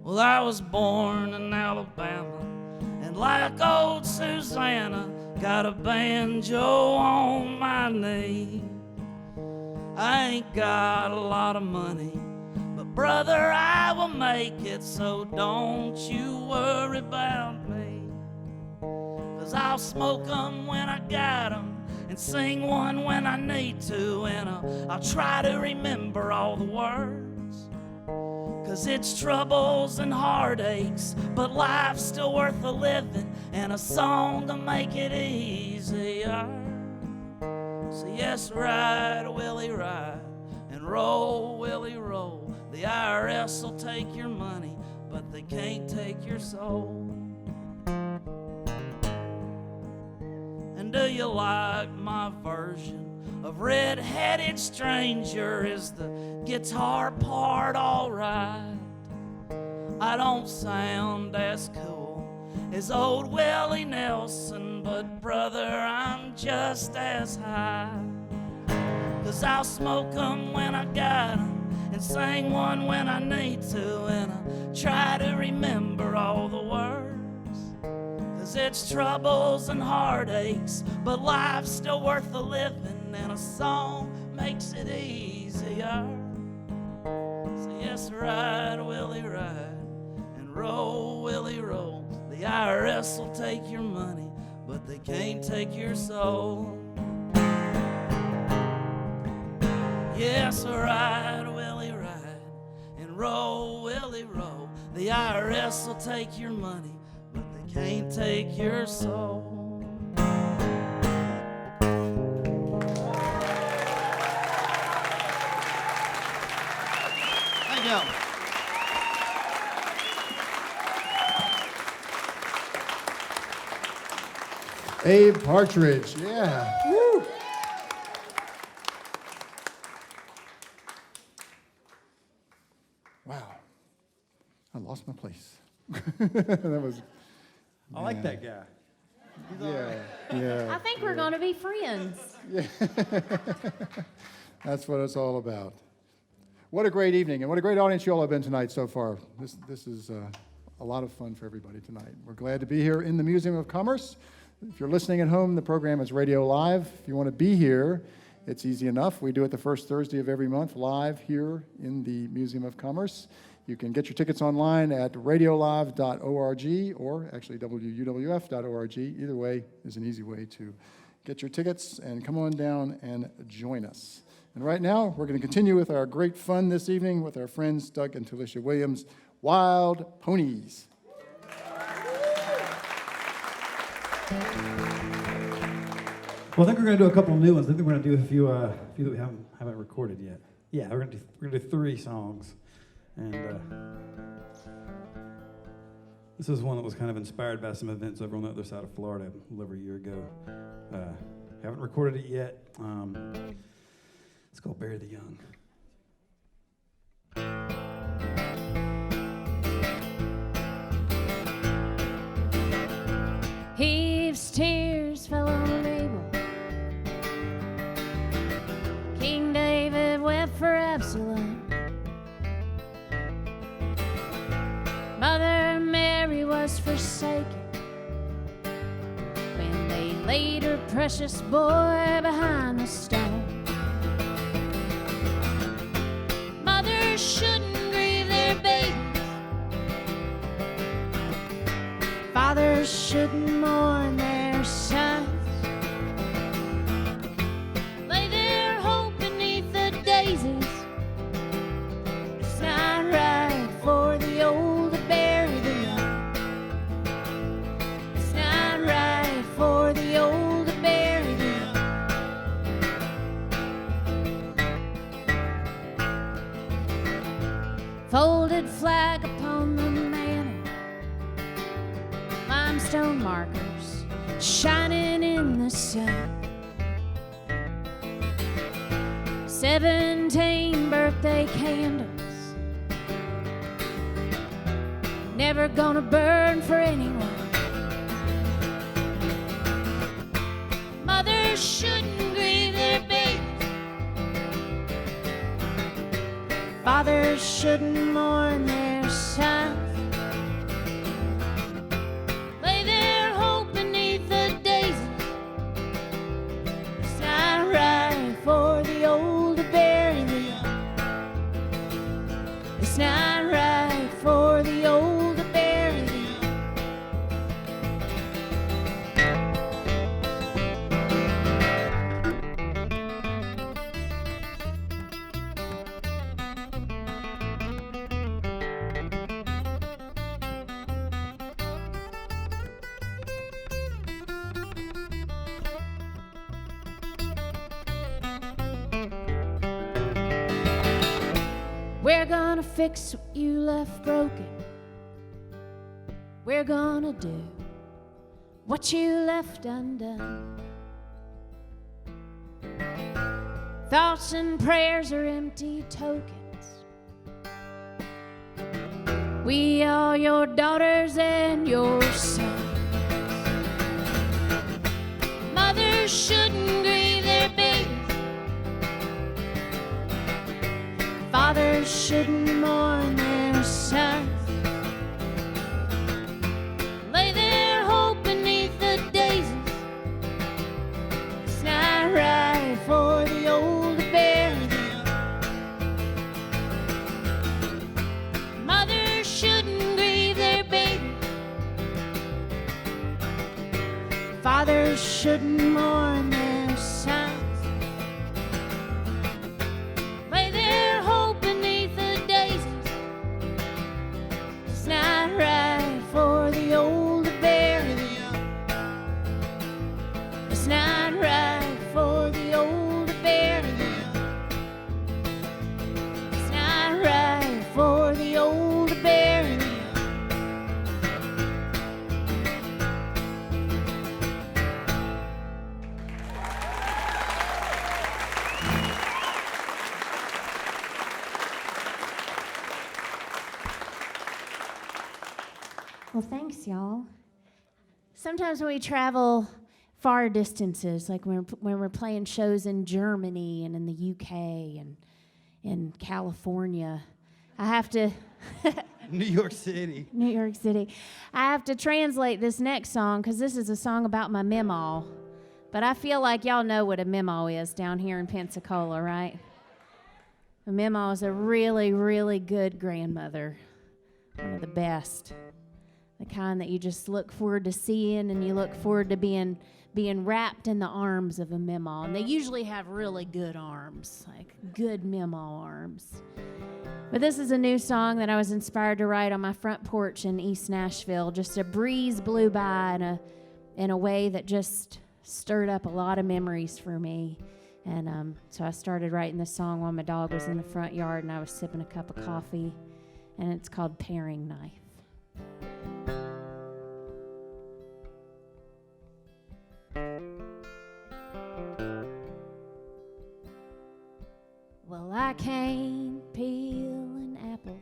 Well, I was born in Alabama, and like old Susanna, got a banjo on my knee. I ain't got a lot of money, but brother, I will make it, so don't you worry about me. 'Cause I'll smoke 'em when I got 'em, and sing one when I need to, and I'll try to remember all the words. 'Cause it's troubles and heartaches, but life's still worth a living, and a song to make it easier. So yes, ride, Willie, ride, and roll, Willie, roll. The IRS will take your money, but they can't take your soul. And do you like my version of Red-Headed Stranger? Is the guitar part all right? I don't sound as cool as old Willie Nelson, but brother, I'm just as high. 'Cause I'll smoke 'em when I got 'em, and sing one when I need to, and I try to remember all the words. 'Cause it's troubles and heartaches, but life's still worth a living, and a song makes it easier. So yes, ride, Willie, ride, and roll, Willie, roll. The IRS will take your money, but they can't take your soul. Yes, ride, Willie, ride, and roll, Willie, roll. The IRS will take your money, but they can't take your soul. Thank you. Abe Partridge, yeah. Woo. Wow, I lost my place. That was, I like that guy. yeah. I think we're going to be friends. That's what it's all about. What a great evening, and what a great audience you all have been tonight so far. This is a lot of fun for everybody tonight. We're glad to be here in the Museum of Commerce. If you're listening at home, the program is Radio Live. If you want to be here, it's easy enough. We do it the first Thursday of every month, live here in the Museum of Commerce. You can get your tickets online at radiolive.org or actually wuwf.org. Either way is an easy way to get your tickets and come on down and join us. And right now, we're going to continue with our great fun this evening with our friends Doug and Talisha Williams, Wild Ponies. Well, I think we're going to do a couple of new ones. I think we're going to do a few that we haven't recorded yet. Yeah, we're going to do 3 songs, and this is one that was kind of inspired by some events over on the other side of Florida a little over a year ago. Haven't recorded it yet. It's called "Bury the Young." Eve's tears fell on Abel. King David wept for Absalom. Mother Mary was forsaken when they laid her precious boy behind the stone. Mothers shouldn't grieve Fathers shouldn't mourn their sons. Lay their hope beneath the daisies. It's not right for the old to bury the young. It's not right for the old to bury the young. Folded flag upon the mantle, limestone markers shining in the sun. 17 birthday candles, never gonna burn for anyone. Mothers shouldn't grieve their babies. Fathers shouldn't mourn their sons. Lay their hope beneath the daisies. It's not right for the old to bury the young. It's not right for the old to bury the young. We're gonna fix what you left broken. We're gonna do what you left undone. Thoughts and prayers are empty tokens. We are your daughters and your sons. Mothers shouldn't grieve their babies. Fathers shouldn't mourn their sons. Lay their hope beneath the daisies. It's not right for the old to bury the young. Mothers shouldn't grieve their babies. Fathers shouldn't mourn their sons. Lay their hope beneath the daisies. It's not right for the old to bury the young. It's not right for the old to bury the young. It's not right for the old to bury the young. Well, thanks, y'all. Sometimes when we travel far distances, like when we're playing shows in Germany and in the UK and in California, I have to New York City. New York City. I have to translate this next song because this is a song about my mamaw. But I feel like y'all know what a mamaw is down here in Pensacola, right? A mamaw is a really, really good grandmother, one of the best. The kind that you just look forward to seeing, and you look forward to being wrapped in the arms of a mamaw. And they usually have really good arms, like good mamaw arms. But this is a new song that I was inspired to write on my front porch in East Nashville. Just a breeze blew by in a way that just stirred up a lot of memories for me. And so I started writing this song while my dog was in the front yard and I was sipping a cup of coffee. And it's called Paring Knife. Well, I can't peel an apple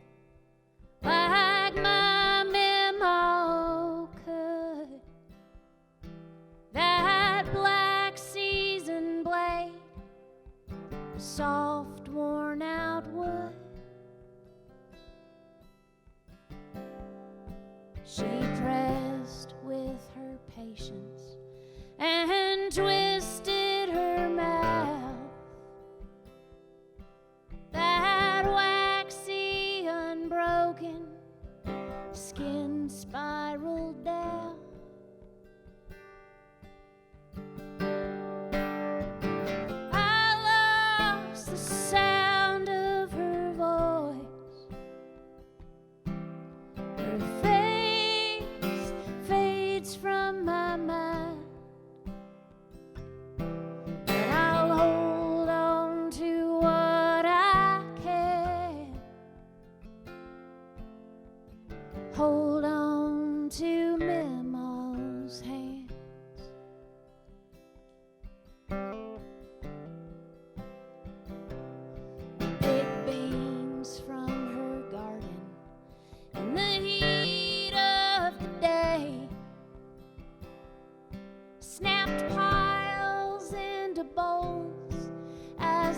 like my mamaw could. That black seasoned blade, soft worn out wood. She pressed with her patience and twisted her mouth. That waxy, unbroken skin spiraled down.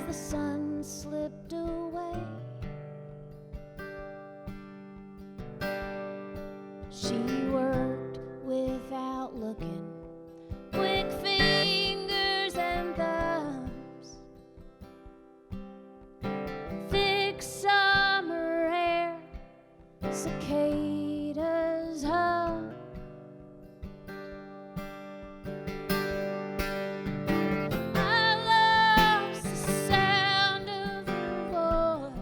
the sun slipped away. She worked without looking, quick fingers and thumbs, thick summer hair, cicadas hum. I lost the sound of her voice.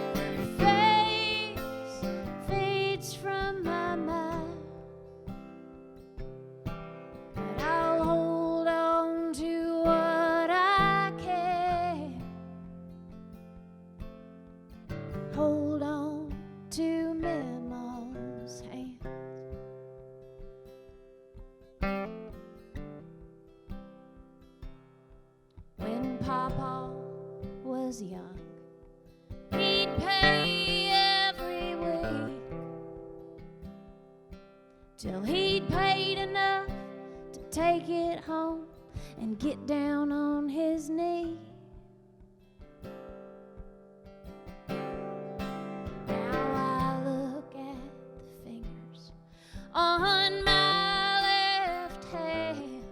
Her face fades from my mind, but I'll hold on to what I can. Hold on to Mama's hand. When Papa was young, he'd pay every week till he'd paid enough to take it home and get down on his knee. Now I look at the fingers on my left hand.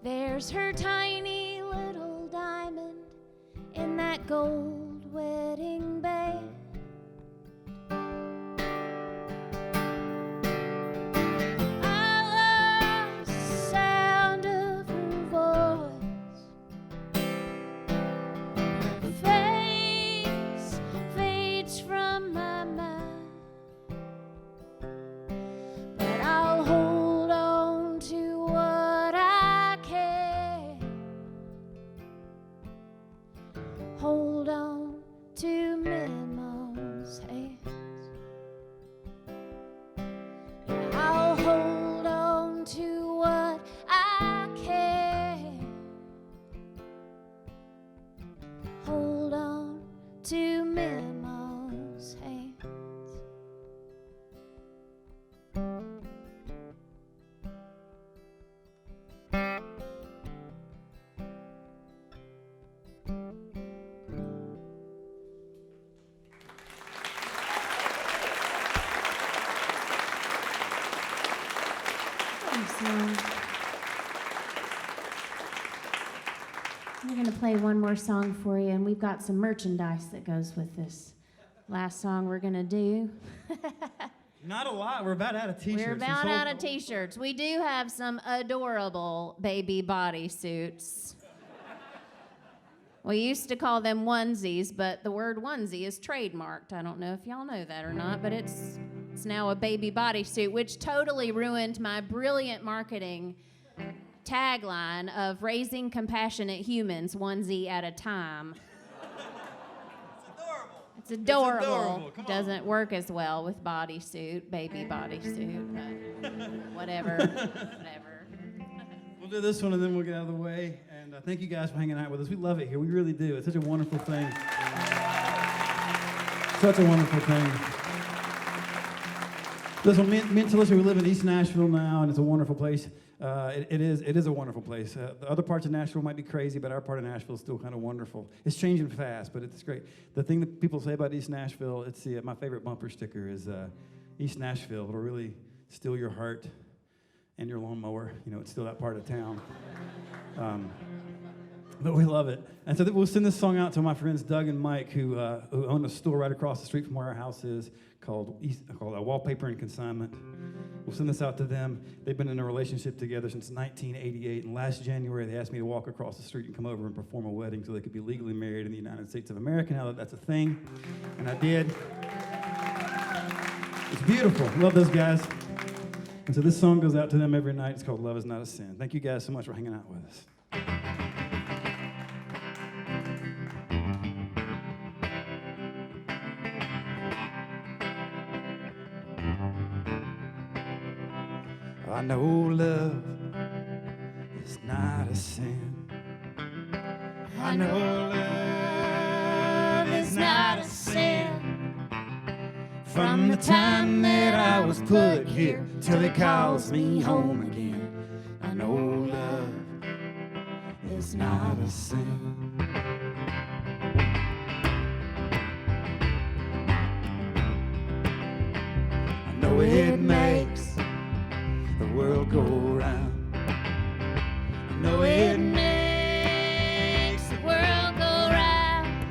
There's her tiny little diamond in that gold wedding band. I lost the sound of her voice. Her face fades from my mind, but I'll hold on to what I can. Hold on to Mama's hands. I'll hold on to what I can. Hold on to Mama's hands. We're going to play one more song for you, and we've got some merchandise that goes with this last song we're going to do. Not a lot. We're about out of t-shirts. We're about out of t-shirts. We do have some adorable baby bodysuits. We used to call them onesies, but the word onesie is trademarked. I don't know if y'all know that or not, but it's now a baby bodysuit, which totally ruined my brilliant marketing tagline of raising compassionate humans onesie at a time. It's adorable. It's adorable. Come on. Doesn't work as well with bodysuit, baby bodysuit, but whatever. We'll do this one and then we'll get out of the way. And thank you guys for hanging out with us. We love it here. We really do. It's such a wonderful thing. Such a wonderful thing. Listen, me and Talissa, we live in East Nashville now, and it's a wonderful place. It is a wonderful place. The other parts of Nashville might be crazy, but our part of Nashville is still kind of wonderful. It's changing fast, but it's great. The thing that people say about East Nashville, it's my favorite bumper sticker is East Nashville. It'll really steal your heart and your lawnmower. You know, it's still that part of town. But we love it. And so we'll send this song out to my friends Doug and Mike, who own a store right across the street from where our house is called Wallpaper and Consignment. We'll send this out to them. They've been in a relationship together since 1988, and last January they asked me to walk across the street and come over and perform a wedding so they could be legally married in the United States of America now that that's a thing, and I did. It's beautiful. Love those guys. And so this song goes out to them every night. It's called Love Is Not a Sin. Thank you guys so much for hanging out with us. I know love is not a sin. I know love is not a sin. From the time that I was put here till it calls me home again, I know love is not a sin. I know it makes the world go round. I know it makes the world go round.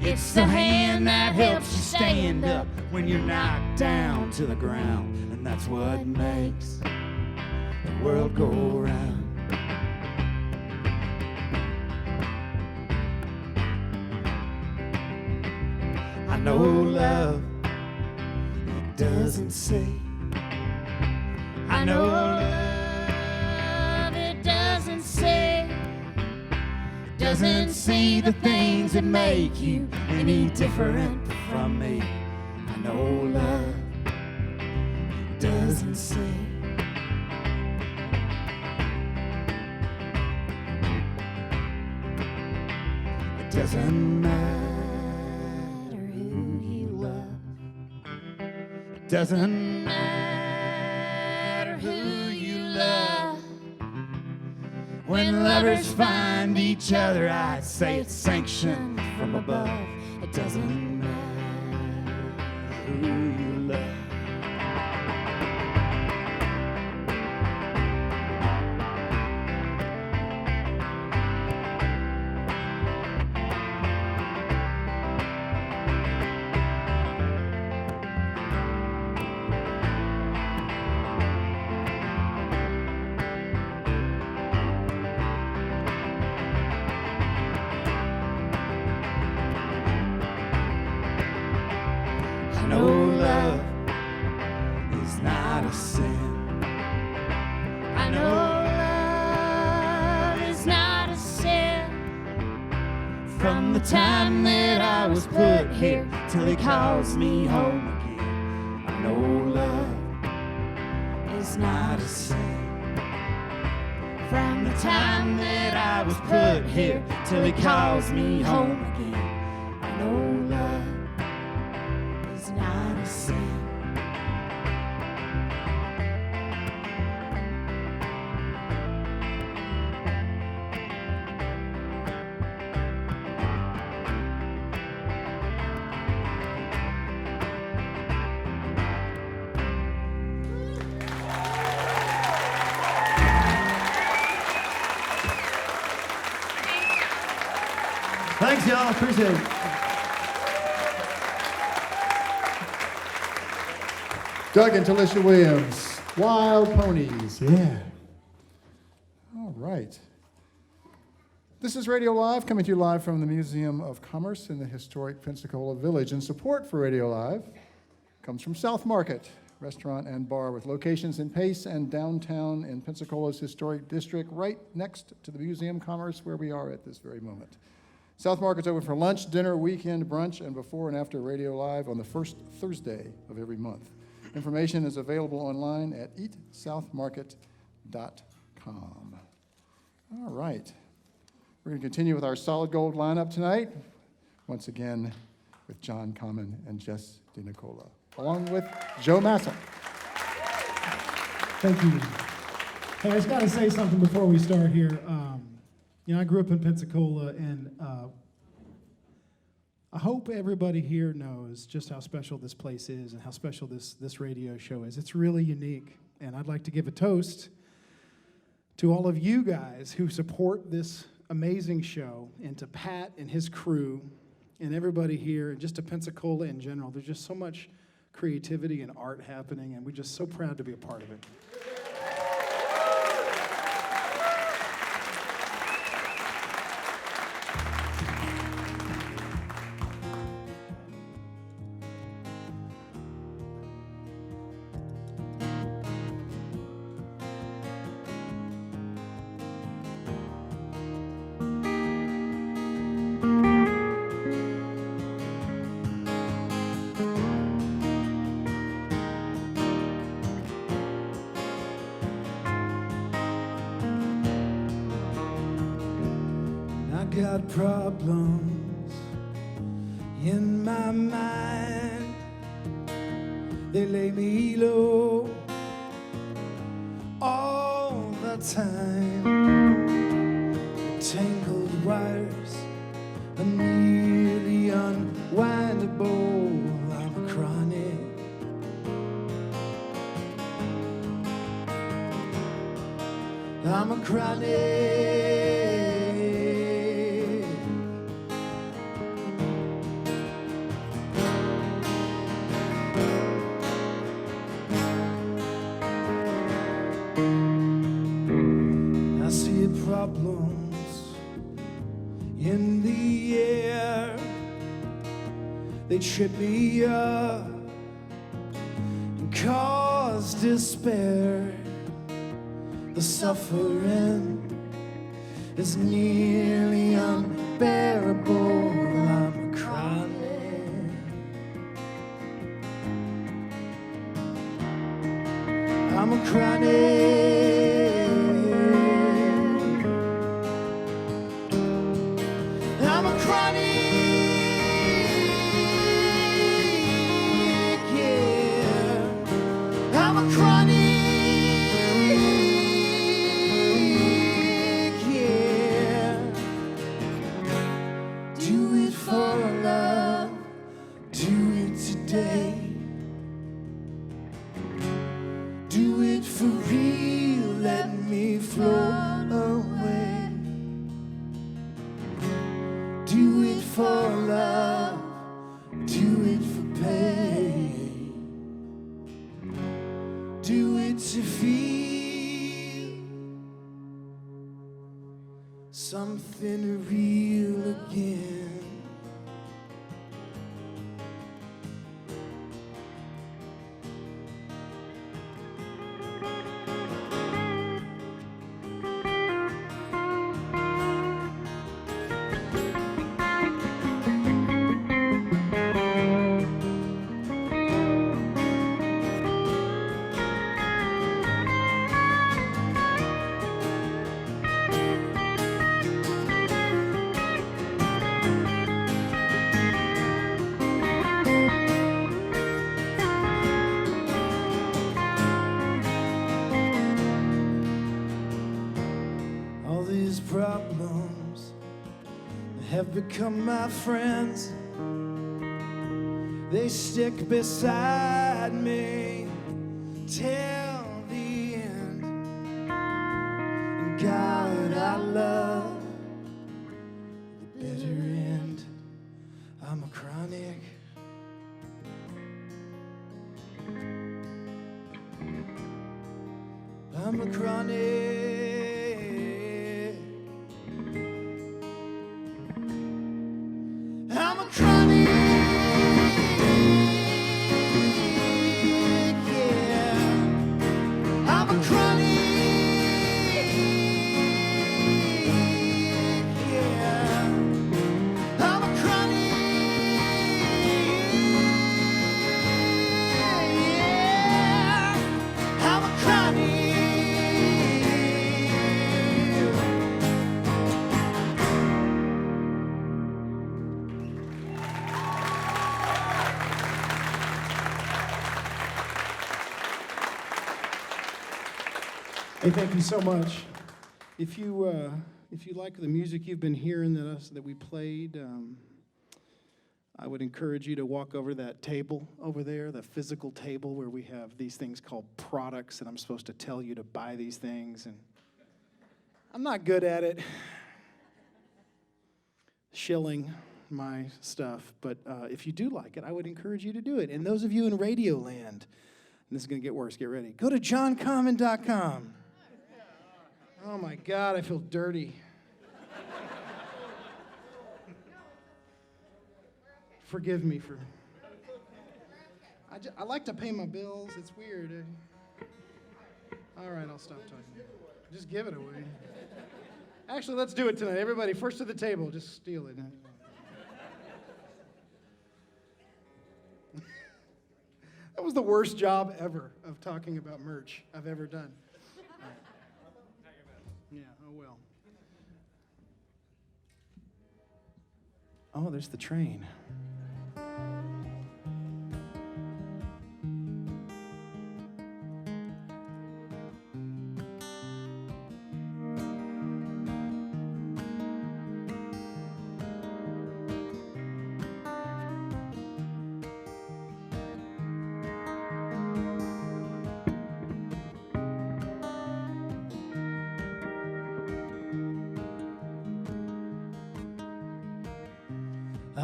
It's the hand that helps you stand up when you're knocked down to the ground. And that's what makes the world go round. I know love, it doesn't say. I know love, it doesn't say. It doesn't see the things that make you any different from me. I know love, it doesn't say. It doesn't matter who you love. It doesn't matter who you love. When lovers find each other, I say it's sanctioned from above. It doesn't matter who you love. I know love is not a sin. I know love is not a sin. From the time that I was put here till he calls me home again. I know love is not a sin. From the time that I was put here till he calls me home again. I know love is not a sin. Thanks, y'all. Appreciate it. Doug and Talisha Williams, Wild Ponies. Yeah. All right. This is Radio Live, coming to you live from the Museum of Commerce in the historic Pensacola Village. And support for Radio Live comes from South Market, restaurant and bar with locations in Pace and downtown in Pensacola's historic district, right next to the Museum of Commerce where we are at this very moment. South Market's open for lunch, dinner, weekend, brunch, and before and after Radio Live on the first Thursday of every month. Information is available online at eatsouthmarket.com. All right. We're going to continue with our solid gold lineup tonight, once again with John Common and Jess DiNicola, along with Joe Massa. Thank you. Hey, I just got to say something before we start here. I grew up in Pensacola, and I hope everybody here knows just how special this place is and how special this radio show is. It's really unique, and I'd like to give a toast to all of you guys who support this amazing show, and to Pat and his crew and everybody here, and just to Pensacola in general. There's just so much creativity and art happening, and we're just so proud to be a part of it. Got problems in my mind. They lay me low all the time. a nearly unwindable. I'm a chronic. I'm a chronic. I see problems in the air. They trip me up and cause despair. The suffering is nearly unbearable. I'm a chronic. I'm a chronic. I'm a chronic. Yeah. I'm a chronic. Do it for real, let me float away. Do it for love, do it for pain. Do it to feel something real again. Problems have become my friends. They stick beside me till the end. And God, I love the bitter end. I'm a chronic. I'm a chronic. I'm a chronic, yeah. I'm a chronic, yeah. I'm a chronic, yeah. I'm a chronic. Hey, thank you so much. If you like the music you've been hearing that we played, I would encourage you to walk over that table over there, the physical table where we have these things called products, and I'm supposed to tell you to buy these things, and I'm not good at it, shilling my stuff, but if you do like it, I would encourage you to do it. And those of you in Radio Land, and this is going to get worse, get ready, go to johncommon.com. Oh my God, I feel dirty. Forgive me for... I like to pay my bills. It's weird. All right, I'll stop talking. Just give it away. Actually, let's do it tonight. Everybody, first to the table. Just steal it. That was the worst job ever of talking about merch I've ever done. Yeah, oh well. Oh, there's the train.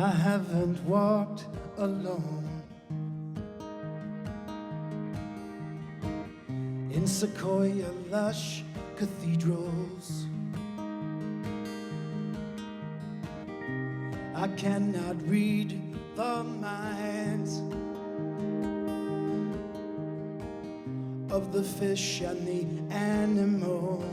I haven't walked alone in sequoia lush cathedrals. I cannot read the minds of the fish and the animals.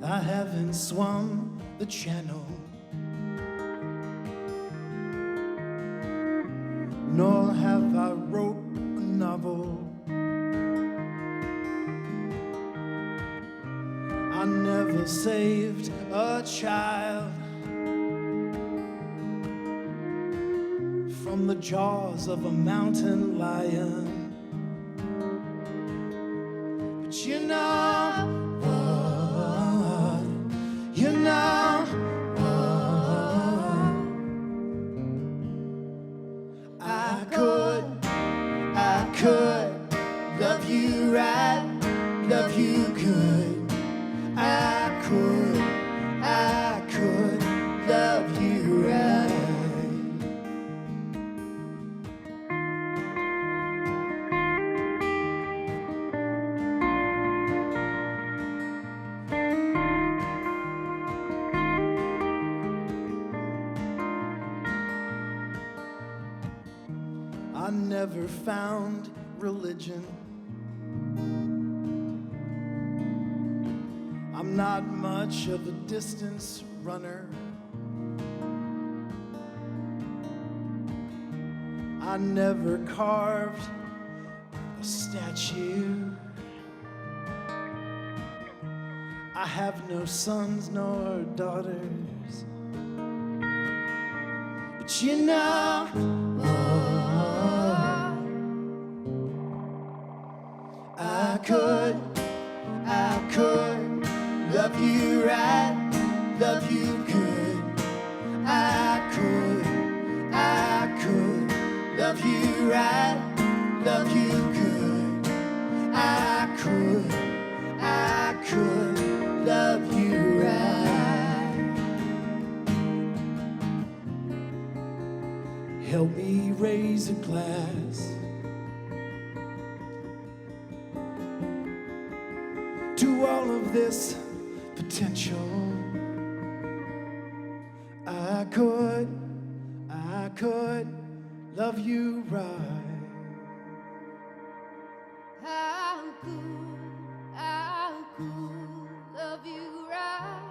I haven't swum the channel, nor have I wrote a novel. I never saved a child from the jaws of a mountain lion. But you know, you know, I could love you right, love you good. I could love you right. I never found religion. I'm not much of a distance runner. I never carved a statue. I have no sons nor daughters. But you know, I could love you right, love you good. I could love you right, love you good. I could love you right. Help me raise a glass to all of this potential. I could love you right. How could love you right?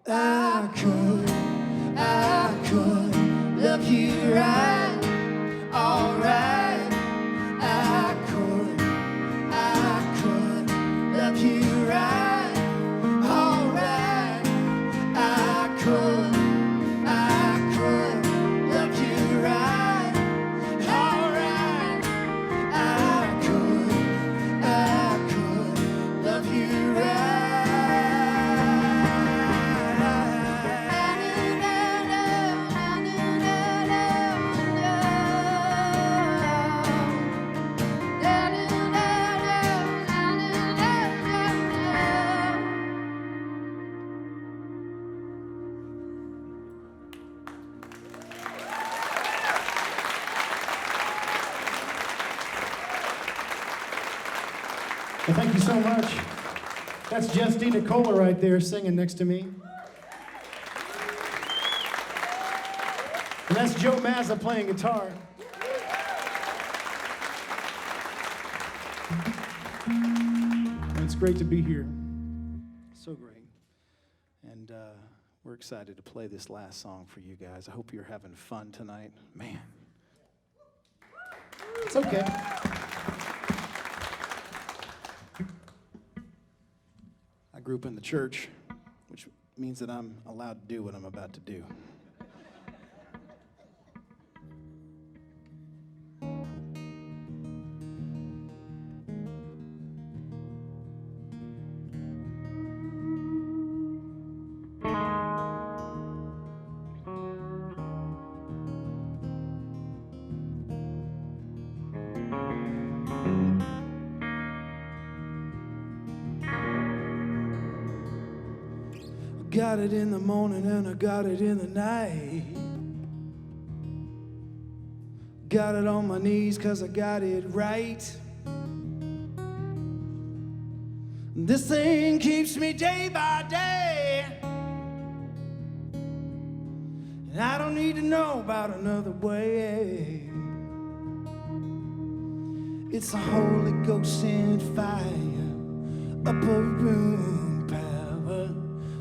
I could love you right, all right. I could love you right, all right. I could love you right, all right. I could love you right. Well, thank you so much. That's Justina Cola right there singing next to me. And that's Joe Mazza playing guitar. And it's great to be here. So great. And we're excited to play this last song for you guys. I hope you're having fun tonight. Man. It's okay. I grew up in the church, which means that I'm allowed to do what I'm about to do. Got it in the morning and I got it in the night. Got it on my knees 'cause I got it right. This thing keeps me day by day, and I don't need to know about another way. It's a Holy Ghost sent fire, upper room power.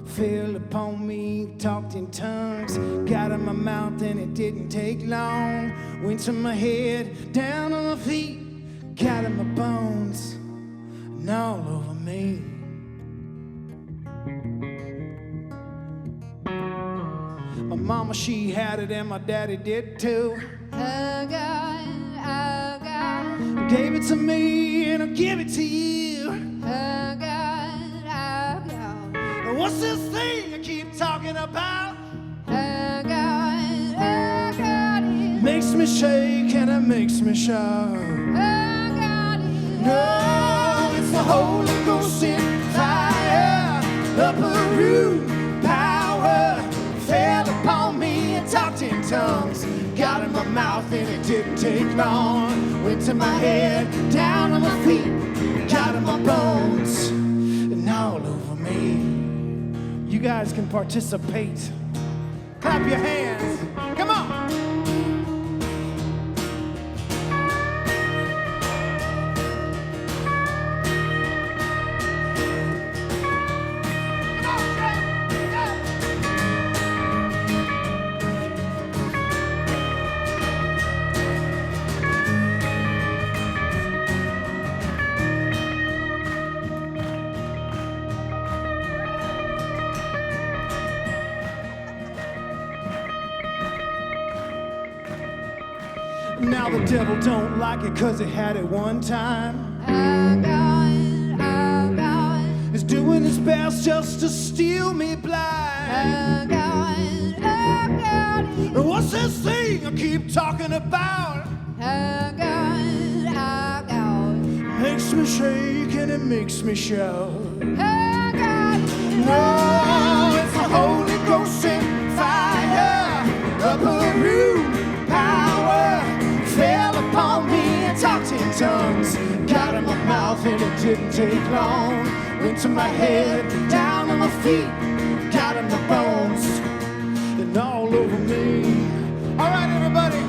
Fell upon me, talked in tongues, got in my mouth and it didn't take long. Went to my head, down on my feet, got in my bones, and all over me. My mama, she had it and my daddy did too. Oh God, oh God. Gave it to me and I'll give it to you. Oh God, oh God. What's this thing I keep talking about? Oh God, oh God. Makes me shake and it makes me shout. Oh God, No, it's the Holy Ghost in fire, upper room power. Fell upon me and talked in tongues. Got in my mouth and it didn't take long. Went to my head, down on my feet, got in my bones, and all over me. You guys can participate. Clap your hands. Come on. Now the devil don't like it 'cause he had it one time. oh God, oh God. He's doing his best just to steal me blind. Oh God, oh God. What's this thing I keep talking about? Oh God, oh God. Makes me shake and it makes me shout. Oh God, No, it's the Holy Ghost in fire, upper room power. Fell upon me and talked in tongues. Got in my mouth and it didn't take long. Went to my head, down on my feet, got in my bones, and all over me. All right, everybody,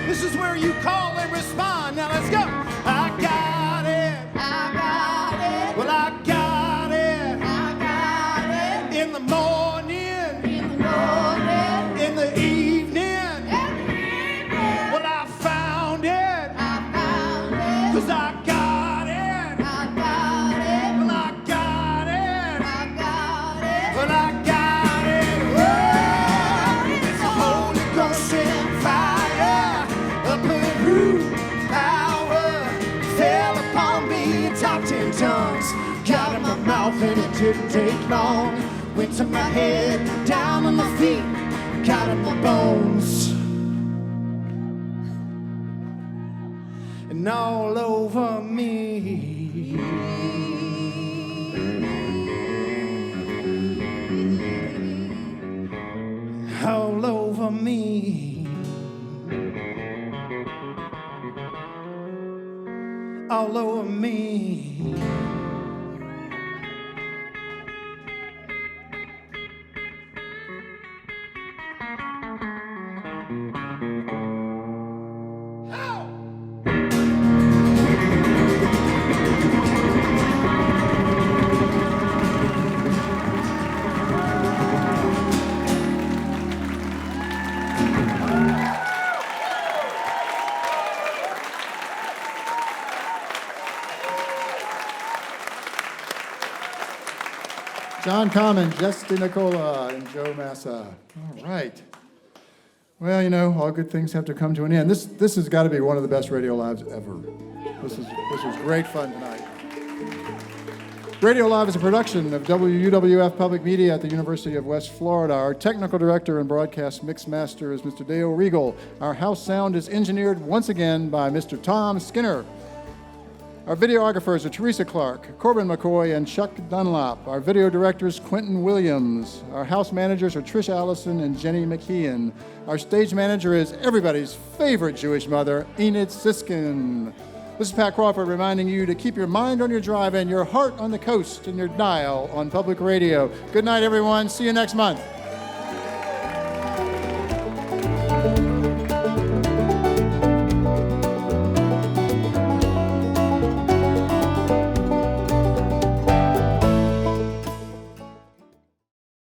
this is where you call and respond. Now let's go. I got it. I got it. Well, I got it. I got it. In the morning, In the morning, in the evening. in the evening. Well, I found it, I found it. 'cause I got it. I got it. Well, I got it. I got it. Well, I got it. Whoa, it's the Holy Ghost in fire, upper room power. Fell upon me and talked in tongues. Got in my mouth and it didn't take long. Went to my head, down on my feet, got in my bones, and all over me. All over me. All over me. John Common, Justin Nicola, and Joe Massa. All right. Well, you know, all good things have to come to an end. This has got to be one of the best Radio Lives ever. This was great fun tonight. Radio Live is a production of WUWF Public Media at the University of West Florida. Our technical director and broadcast mix master is Mr. Dale Regal. Our house sound is engineered once again by Mr. Tom Skinner. Our videographers are Teresa Clark, Corbin McCoy, and Chuck Dunlop. Our video directors, Quentin Williams. Our house managers are Trish Allison and Jenny McKeon. Our stage manager is everybody's favorite Jewish mother, Enid Siskin. This is Pat Crawford reminding you to keep your mind on your drive and your heart on the coast and your dial on public radio. Good night, everyone. See you next month.